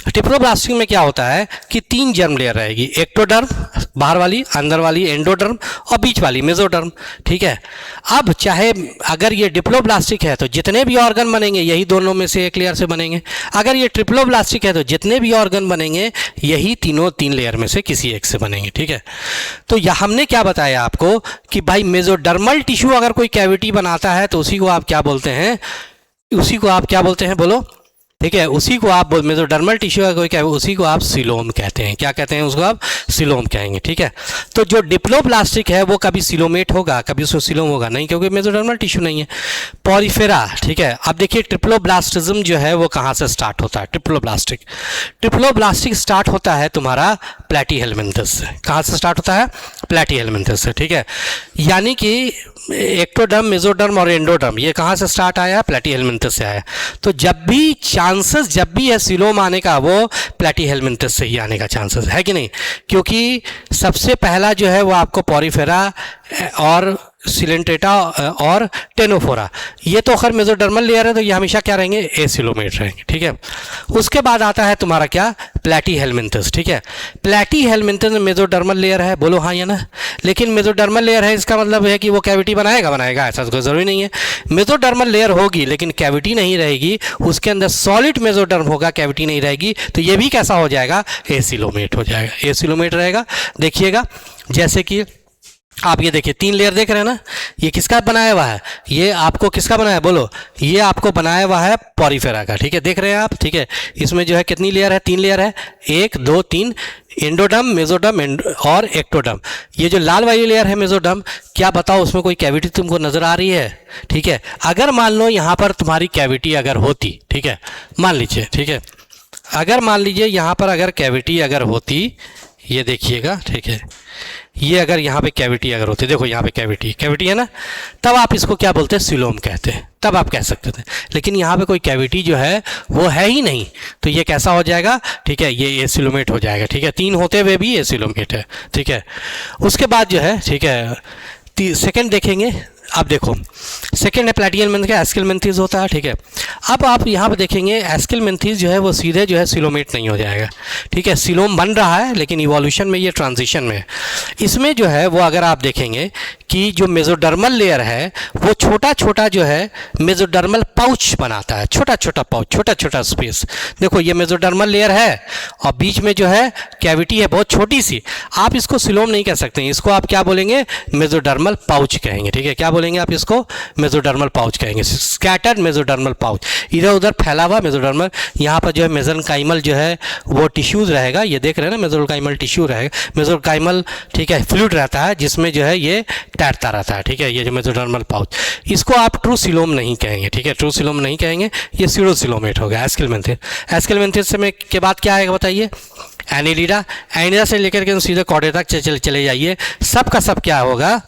ट्रिप्लोब्लास्टिक में क्या होता है कि 3 जर्म लेयर रहेगी, एक्टोडर्म बाहर वाली, अंदर वाली एंडोडर्म, और बीच वाली मेसोडर्म। ठीक है, अब चाहे अगर ये डिप्लोब्लास्टिक है तो जितने भी ऑर्गन बनेंगे यही दोनों में से एक लेयर से बनेंगे। अगर ये ट्रिप्लोब्लास्टिक है तो जितने भी ऑर्गन बनेंगे यही तीनों 3 लेयर में से किसी एक से बनेंगे। ठीक है, तो यह हमने क्या बताया आपको कि भाई मेसोडर्मल टिश्यू अगर कोई कैविटी बनाता है तो उसी को आप क्या बोलते हैं, उसी को आप क्या बोलते हैं, बोलो। ठीक है, उसी को आप मेसोडर्मल टिश्यू का कोई क्या, उसी को आप सिलोम कहते हैं। क्या कहते हैं, उसको आप सिलोम कहेंगे। ठीक है, तो जो डिप्लोब्लास्टिक है वो कभी सिलोमेट होगा, कभी उसको सिलोम होगा नहीं, क्योंकि मेसोडर्मल टिश्यू नहीं है। पॉरीफेरा, ठीक है, अब देखिए ट्रिप्लोब्लास्टिज्म जो है वो कहाँ से स्टार्ट होता है, ट्रिप्लोब्लास्टिक स्टार्ट होता है तुम्हारा प्लैटीहेलमिन्थस से। कहाँ से स्टार्ट होता है, प्लैटीहेलमिन्थस से। ठीक है, यानी कि एक्टोडर्म, मेसोडर्म और एंडोडर्म ये कहाँ से स्टार्ट आया, प्लैटीहेलमिन्थस से आया। तो जब भी चांसेस, जब भी है सिलोम आने का, वो प्लैटीहेलमिन्थस से ही आने का चांसेस है कि नहीं, क्योंकि सबसे पहला जो है वो आपको पॉरीफेरा और सिलेंट्रेटा और टेनोफोरा, ये तो खैर मेसोडर्मल लेयर है, तो ये हमेशा क्या रहेंगे, एसिलोमेट रहेंगे, ठीक है। उसके बाद आता है तुम्हारा क्या, प्लैटीहेलमिन्थस, ठीक है। प्लैटीहेलमिन्थस मेसोडर्मल लेयर है, बोलो हाँ या ना। लेकिन मेसोडर्मल लेयर है, इसका मतलब है कि वो कैविटी बनाएगा, ऐसा कोई ज़रूरी नहीं है। मेसोडर्मल लेयर होगी लेकिन कैविटी नहीं रहेगी, उसके अंदर सॉलिड मेसोडर्म होगा, कैविटी नहीं रहेगी, तो ये भी कैसा हो जाएगा, एसिलोमेट हो जाएगा, एसिलोमेट रहेगा। देखिएगा जैसे कि आप ये देखिए 3 लेयर देख रहे हैं ना, ये किसका बनाया हुआ है, ये आपको किसका बनाया है, बोलो, ये आपको बनाया हुआ है पॉरीफेरा का, ठीक है, देख रहे हैं आप, ठीक है। इसमें जो है कितनी लेयर है, 3 लेयर है, 1 2 3, एंडोडर्म, मेसोडर्म और एक्टोडर्म। ये जो लाल वाली लेयर है मेसोडर्म, क्या बताओ उसमें कोई कैविटी तुमको नजर आ रही है, ठीक है। अगर मान लो यहाँ पर तुम्हारी कैविटी अगर होती, ठीक है, मान लीजिए, ठीक है, अगर मान लीजिए यहाँ पर अगर कैविटी अगर होती, ये देखिएगा, ठीक है, ये अगर यहाँ पे कैविटी अगर होती, देखो यहाँ पे कैविटी है ना, तब आप इसको क्या बोलते हैं, सिलोम कहते हैं, तब आप कह सकते थे। लेकिन यहाँ पे कोई कैविटी जो है वो है ही नहीं, तो ये कैसा हो जाएगा, ठीक है, ये एसिलोमेट हो जाएगा, ठीक है। 3 होते हुए भी एसिलोमेट है, ठीक है। उसके बाद जो है, ठीक है, सेकेंड देखेंगे, अब देखो सेकेंड है प्लैटिहेलमिन्थस का एस्केलमेंथिस होता है, ठीक है। अब आप यहाँ पे देखेंगे एस्केलमेंथिस जो है वो सीधे जो है सिलोमेट नहीं हो जाएगा, ठीक है, सिलोम बन रहा है लेकिन इवोल्यूशन में ये ट्रांजिशन में है। इसमें जो है वो अगर आप देखेंगे कि जो मेसोडर्मल लेयर है वो छोटा छोटा जो है मेसोडर्मल पाउच बनाता है, छोटा छोटा पाउच, छोटा छोटा स्पेस। देखो ये मेसोडर्मल लेयर है और बीच में जो है कैविटी है बहुत छोटी सी, आप इसको सिलोम नहीं कह सकते, इसको आप क्या बोलेंगे, मेसोडर्मल पाउच कहेंगे, ठीक है। क्या बोलेंगे आप इसको, मेसोडर्मल पाउच कहेंगे, स्कैटर्ड मेसोडर्मल पाउच, इधर उधर फैला हुआ मेसोडर्मल। यहाँ पर जो है मेसेनकाइमल जो है वो टिश्यूज रहेगा, ये देख रहे हैं ना, मेसेनकाइमल टिश्यू रहेगा, मेसेनकाइमल, ठीक है, फ्लूइड रहता है जिसमें जो है ये तैरता रहता है, ठीक है, ये जो मेसोडर्मल पाउच, इसको आप ट्रू सिलोम नहीं कहेंगे, ठीक है, ट्रू सिलोम नहीं कहेंगे, ये स्यूडोसिलोमेट हो गया। एस्केलमेंथिस, एस्केलमेंथिस से में के बाद क्या आएगा बताइए, एनिलिडा, एनिलिडा से लेकर के सीधे कॉर्डे तक चले जाइए, सब का सब क्या होगा,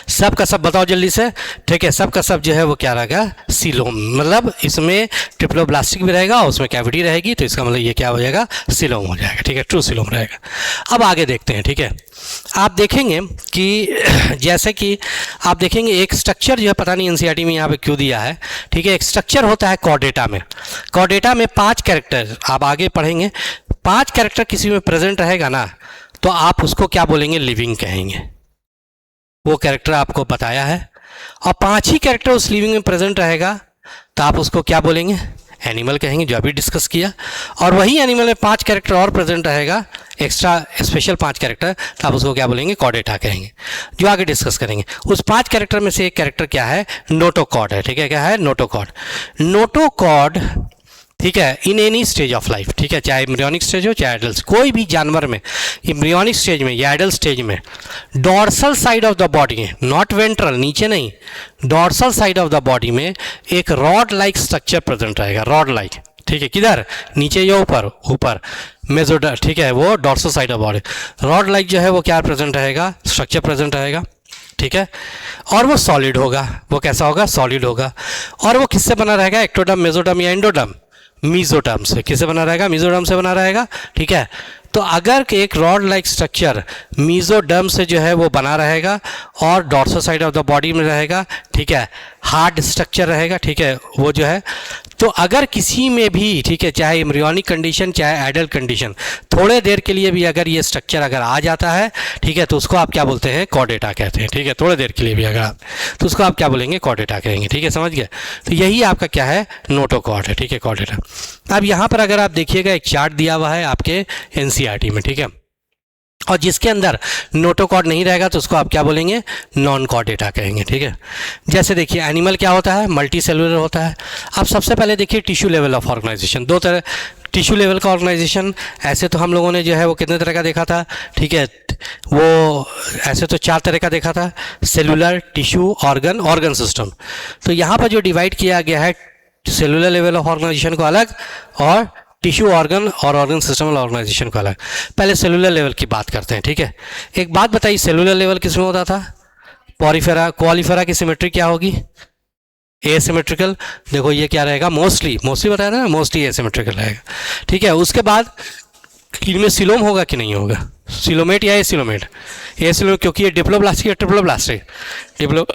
सब का सब बताओ जल्दी से, ठीक है, सब का सब जो है वो क्या रहेगा, सिलोम, मतलब इसमें ट्रिप्लोब्लास्टिक भी रहेगा और उसमें कैविटी रहेगी, तो इसका मतलब ये क्या हो जाएगा, सिलोम हो जाएगा, ठीक है, ट्रू सिलोम रहेगा। अब आगे देखते हैं, ठीक है, आप देखेंगे कि जैसे कि आप देखेंगे एक स्ट्रक्चर जो है, पता नहीं एनसीईआरटी में यहाँ पे क्यों दिया है, ठीक है, एक स्ट्रक्चर होता है कॉर्डेटा में, कॉर्डेटा में 5 कैरेक्टर, आप आगे पढ़ेंगे, 5 कैरेक्टर किसी में प्रेजेंट रहेगा ना, तो आप उसको क्या बोलेंगे, लिविंग कहेंगे, वो कैरेक्टर आपको बताया है, और 5 ही कैरेक्टर उस लिविंग में प्रेजेंट रहेगा तो आप उसको क्या बोलेंगे, एनिमल कहेंगे, जो अभी डिस्कस किया। और वही एनिमल में 5 कैरेक्टर और प्रेजेंट रहेगा, एक्स्ट्रा स्पेशल 5 कैरेक्टर, तो आप उसको क्या बोलेंगे, कॉर्डेटा कहेंगे, जो आगे डिस्कस करेंगे। उस 5 कैरेक्टर में से एक कैरेक्टर क्या है, नोटोकॉर्ड है, ठीक है, क्या है, नोटोकॉर्ड, नोटोकॉर्ड, ठीक है, in any stage of life, ठीक है, चाहे एम्ब्रियोनिक स्टेज हो चाहे एडल्ट, कोई भी जानवर में एम्ब्रियोनिक स्टेज में या एडल्ट स्टेज में dorsal side of the body, not ventral, नीचे नहीं, dorsal side of the body में एक रॉड लाइक स्ट्रक्चर प्रेजेंट रहेगा, रॉड लाइक, ठीक है, किधर, नीचे या ऊपर, ऊपर मेसोडर, ठीक है, वो dorsal side of body, rod like जो है वो क्या प्रेजेंट रहेगा, स्ट्रक्चर प्रेजेंट रहेगा, ठीक है, और वो सॉलिड होगा, वो कैसा होगा, सॉलिड होगा, और वो किससे बना रहेगा, एक्टोडर्म, मेसोडर्म या एंडोडर्म, मीजोडर्म से, किससे बना रहेगा, मीजोडर्म से बना रहेगा, ठीक है। तो अगर एक रॉड लाइक स्ट्रक्चर मीजोडर्म से जो है वो बना रहेगा और dorsal side of the body में रहेगा, ठीक है, हार्ड स्ट्रक्चर रहेगा, ठीक है, वो जो है, तो अगर किसी में भी, ठीक है, चाहे एम्ब्रियोनिक कंडीशन चाहे एडल्ट कंडीशन, थोड़े देर के लिए भी अगर ये स्ट्रक्चर अगर आ जाता है, ठीक है, तो उसको आप क्या बोलते हैं, कॉर्डेटा कहते हैं, ठीक है, थोड़े देर के लिए भी अगर, तो उसको आप क्या बोलेंगे, कॉर्डेटा कहेंगे, ठीक है, समझ गए। तो यही आपका क्या है, नोटोकॉर्ड है, ठीक है, कॉर्डेटा। अब यहाँ पर अगर आप देखिएगा एक चार्ट दिया हुआ है आपके एनसीईआरटी में, ठीक है, और जिसके अंदर नोटोकॉर्ड नहीं रहेगा तो उसको आप क्या बोलेंगे, नॉन कॉर्डेटा कहेंगे, ठीक है। जैसे देखिए एनिमल क्या होता है, मल्टी सेलुलर होता है। अब सबसे पहले देखिए टिश्यू लेवल ऑफ ऑर्गेनाइजेशन, 2 तरह टिश्यू लेवल का ऑर्गेनाइजेशन, ऐसे तो हम लोगों ने जो है वो कितने तरह का देखा था, ठीक है, वो ऐसे तो 4 तरह का देखा था, सेलुलर, टिश्यू, ऑर्गन सिस्टम। तो यहाँ पर जो डिवाइड किया गया है सेलुलर लेवल ऑफ ऑर्गेनाइजेशन को अलग और टिश्यू ऑर्गन और ऑर्गन सिस्टम ऑर्गेनाइजेशन को अलग। पहले सेलुलर लेवल की बात करते हैं, ठीक है। एक बात बताइए, सेलुलर लेवल किस में होता था, पॉरीफेरा, क्वालीफेरा की सिमेट्री क्या होगी, एसिमेट्रिकल, देखो ये क्या रहेगा, मोस्टली बताया था ना, मोस्टली एसिमेट्रिकल रहेगा, ठीक है। उसके बाद इनमें सिलोम होगा कि नहीं होगा, सिलोमेट या एसिलोमेट, एसिलोमेट क्योंकि ये डिप्लोब्लास्टिक या ट्रिप्लोब्लास्टिक, डिप्लो,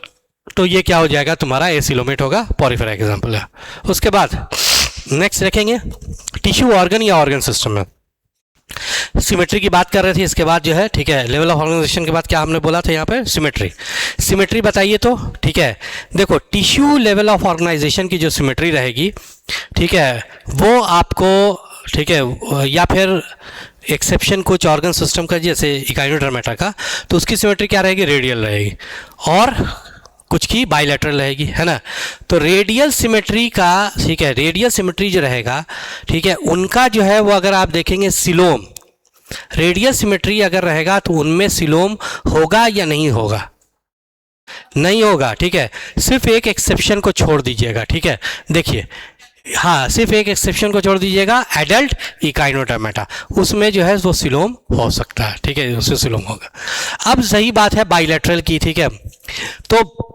तो ये क्या हो जाएगा तुम्हारा एसिलोमेट होगा, पोरिफेरा एग्जाम्पल है। उसके बाद नेक्स्ट देखेंगे टिश्यू ऑर्गन या ऑर्गन सिस्टम में सिमेट्री की बात कर रहे थे। इसके बाद जो है ठीक है लेवल ऑफ ऑर्गेनाइजेशन के बाद क्या हमने बोला था यहाँ पे सिमेट्री, सिमेट्री बताइए तो ठीक है। देखो टिश्यू लेवल ऑफ ऑर्गेनाइजेशन की जो सिमेट्री रहेगी ठीक है वो आपको ठीक है, या फिर एक्सेप्शन कुछ ऑर्गन सिस्टम का जैसे इकाइनोडर्मेटा का, तो उसकी सिमेट्री क्या रहेगी, रेडियल रहेगी, और कुछ की बाइलेटरल रहेगी, है ना। तो रेडियल सिमेट्री का ठीक है, रेडियल सिमेट्री जो रहेगा ठीक है उनका जो है वो अगर आप देखेंगे सिलोम, रेडियल सिमेट्री अगर रहेगा तो उनमें सिलोम होगा या नहीं होगा, नहीं होगा ठीक है। सिर्फ एक एक्सेप्शन को छोड़ दीजिएगा ठीक है, देखिए हाँ सिर्फ एक एक्सेप्शन को छोड़ दीजिएगा, एडल्ट इकाइनोडर्मेटा, उसमें जो है वो सिलोम हो सकता है ठीक है, उसमें सिलोम होगा। अब सही बात है बाइलेटरल की ठीक है, तो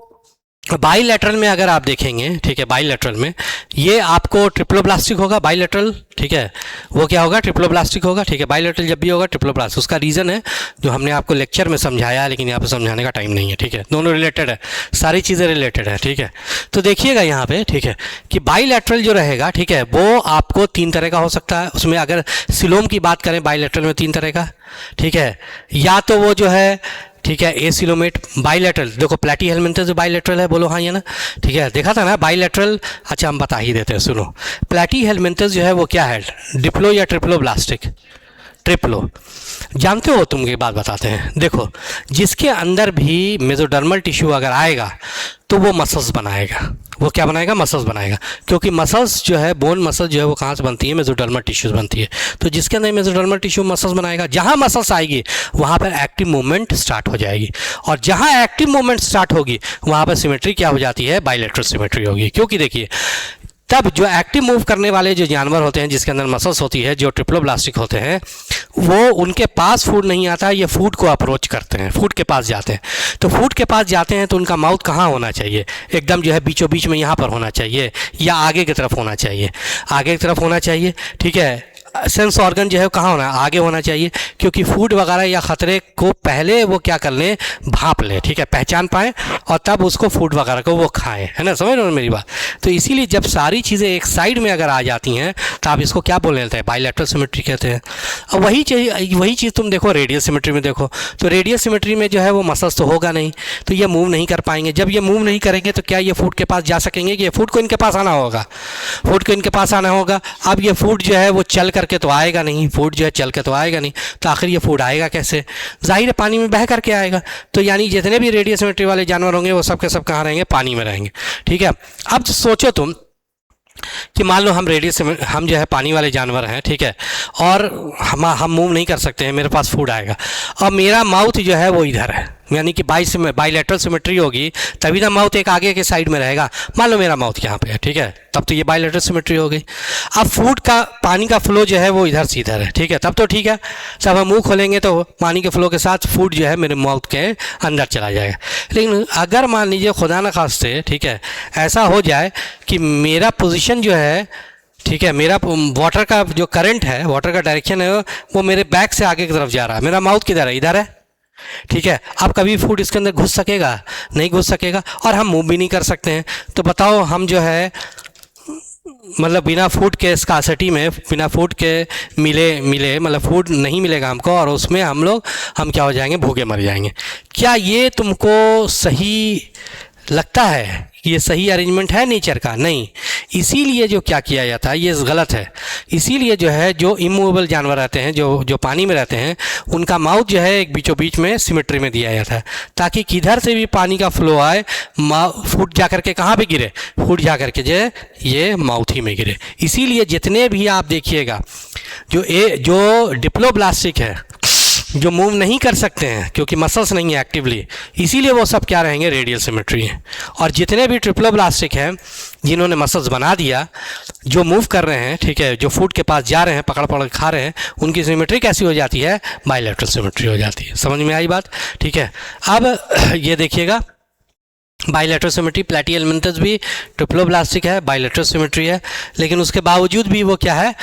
बाइलेटरल में अगर आप देखेंगे ठीक है, बाइलेटरल में ये आपको ट्रिप्लोब्लास्टिक होगा बाइलेटरल ठीक है, वो क्या होगा ट्रिप्लोब्लास्टिक होगा ठीक है, बाइलेटरल जब भी होगा ट्रिप्लोब्लास्टिक। उसका रीज़न है जो हमने आपको लेक्चर में समझाया है, लेकिन यहाँ पे समझाने का टाइम नहीं है ठीक है, दोनों रिलेटेड है, सारी चीज़ें रिलेटेड है ठीक है। तो देखिएगा यहाँ पे ठीक है कि बाइलेटरल जो रहेगा ठीक है वो आपको 3 तरह का हो सकता है। उसमें अगर सिलोम की बात करें बाइलेटरल में 3 तरह का ठीक है, या तो वो जो है ठीक है एसिलोमेट बाइलेटरल, देखो प्लैटीहेलमिन्थस जो बाइलेटरल है, बोलो हाँ या ना ठीक है, देखा था ना बाइलेटरल। अच्छा हम बता ही देते हैं, सुनो प्लैटीहेलमिन्थस जो है वो क्या है, डिप्लो या ट्रिप्लोब्लास्टिक, ट्रिप्लो। जानते हो तुम, ये बात बताते हैं, देखो जिसके अंदर भी मेसोडर्मल टिश्यू अगर आएगा तो वो मसल्स बनाएगा, वो क्या बनाएगा, मसल्स बनाएगा, क्योंकि मसल्स जो है बोन मसल जो है वो कहाँ से बनती है, मेसोडर्मल टिश्यूज बनती है। तो जिसके अंदर मेसोडर्मल टिश्यू मसल्स बनाएगा, जहाँ मसल्स आएगी वहाँ पर एक्टिव मूवमेंट स्टार्ट हो जाएगी, और जहाँ एक्टिव मूवमेंट स्टार्ट होगी वहाँ पर सिमेट्री क्या हो जाती है, बाइलेटरल सिमेट्री होगी। क्योंकि देखिए तब जो एक्टिव मूव करने वाले जो जानवर होते हैं जिसके अंदर मसल्स होती है, जो ट्रिप्लोब्लास्टिक होते हैं, वो उनके पास फूड नहीं आता, ये फूड को अप्रोच करते हैं, फूड के पास जाते हैं। तो फूड के पास जाते हैं तो उनका माउथ कहाँ होना चाहिए, एकदम जो है बीचों बीच में यहाँ पर होना चाहिए, या आगे की तरफ होना चाहिए, आगे की तरफ होना चाहिए ठीक है। सेंस ऑर्गन जो है कहाँ होना है, आगे होना चाहिए, क्योंकि फूड वगैरह या ख़तरे को पहले वो क्या कर लें, भांप लें ठीक है, पहचान पाएँ, और तब उसको फूड वगैरह को वो खाएं, है ना, समझ रहे हो मेरी बात। तो इसीलिए जब सारी चीज़ें एक साइड में अगर आ जाती हैं तो आप इसको क्या बोल लेते हैं, बाइलेटरल सिमेट्री कहते हैं। और वही चीज़ तुम देखो रेडियल सिमेट्री में देखो, तो रेडियल सिमेट्री में जो है वो मसल्स तो होगा नहीं, तो ये मूव नहीं कर पाएंगे। जब ये मूव नहीं करेंगे तो क्या ये फूड के पास जा सकेंगे, कि ये फूड को इनके पास आना होगा, फूड को इनके पास आना होगा। अब ये फूड जो है वो चल करके तो आएगा नहीं, फूड जो है चल के तो आएगा नहीं, तो आखिर ये फूड आएगा कैसे, जाहिर है पानी में बह करके आएगा। तो यानी जितने भी रेडियल सिमेट्री वाले जानवर होंगे वो सब के सब कहाँ रहेंगे, पानी में रहेंगे ठीक है। अब सोचो तुम कि मान लो हम हम जो है पानी वाले जानवर हैं ठीक है, और हम मूव नहीं कर सकते हैं, मेरे पास फूड आएगा, और मेरा माउथ जो है वो इधर है, यानी कि बाइलेटरल सिमेट्री होगी तभी ना माउथ एक आगे के साइड में रहेगा। मान लो मेरा माउथ यहाँ पे है ठीक है, तब तो ये बाइलेटरल सिमेट्री हो गई। अब फूड का पानी का फ्लो जो है वो इधर से इधर है ठीक है, तब तो ठीक है, जब हम मुँह खोलेंगे तो पानी के फ्लो के साथ फूड जो है मेरे माउथ के अंदर चला जाएगा। लेकिन अगर मान लीजिए खुदा न खास्ते ठीक है ऐसा हो जाए कि मेरा पोजीशन जो है ठीक है, मेरा वाटर का जो करंट है, वाटर का डायरेक्शन है वो मेरे बैक से आगे की तरफ जा रहा है, मेरा माउथ किधर है, इधर है ठीक है। अब कभी फूड इसके अंदर घुस सकेगा, नहीं घुस सकेगा, और हम मूव भी नहीं कर सकते हैं। तो बताओ हम जो है मतलब बिना फूड के स्कार्सिटी में, बिना फूड के मिले मतलब फूड नहीं मिलेगा हमको, और उसमें हम क्या हो जाएंगे, भूखे मर जाएंगे। क्या ये तुमको सही लगता है, ये सही अरेंजमेंट है नेचर का? नहीं। इसीलिए जो क्या किया जाता है ये गलत है। इसीलिए जो है जो इमूवेबल जानवर रहते हैं, जो पानी में रहते हैं, उनका माउथ जो है एक बीचों बीच में सिमेट्री में दिया जाता है, ताकि किधर से भी पानी का फ्लो आए फूड जा करके कहाँ पे गिरे, फूड जा करके जो ये माउथ ही में गिरे। इसीलिए जितने भी आप देखिएगा जो डिप्लोब्लास्टिक है, जो मूव नहीं कर सकते हैं क्योंकि मसल्स नहीं है एक्टिवली, इसीलिए वो सब क्या रहेंगे, रेडियल सिमेट्री हैं। और जितने भी ट्रिप्लोब्लास्टिक हैं जिन्होंने मसल्स बना दिया, जो मूव कर रहे हैं ठीक है, जो फूड के पास जा रहे हैं, पकड़ पकड़ खा रहे हैं, उनकी सिमेट्री कैसी हो जाती है, बाइलेटरल सिमेट्री हो जाती है। समझ में आई बात? ठीक है। अब ये देखिएगा बाइलेटरल सिमेट्री, प्लैटिहेल्मिन्थस भी ट्रिप्लोब्लास्टिक है, बाइलेटरल सिमेट्री है, लेकिन उसके बावजूद भी वो क्या है,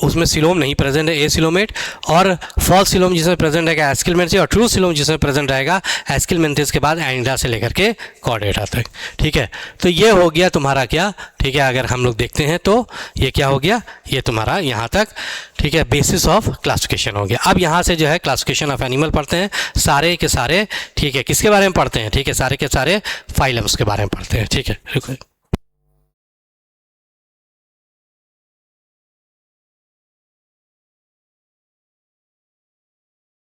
उसमें सिलोम नहीं प्रेजेंट है, एसिलोमेट, और फॉल्स सिलोम जिसमें प्रेजेंट रहेगा एस्किलमेंथिस, और ट्रू सिलोम जिसमें प्रेजेंट रहेगा एस्किलमेंथिस के बाद एनिडा से लेकर के कॉर्डेटा तक। ठीक है, तो ये हो गया तुम्हारा क्या, ठीक है, अगर हम लोग देखते हैं तो ये क्या हो गया, ये तुम्हारा यहाँ तक, ठीक है, बेसिस ऑफ क्लासिफिकेशन हो गया। अब यहाँ से जो है क्लासिफिकेशन ऑफ एनिमल पढ़ते हैं, सारे के सारे, ठीक है, किसके बारे में पढ़ते हैं, ठीक है, सारे के सारे फाइलम्स के बारे में पढ़ते हैं। ठीक है,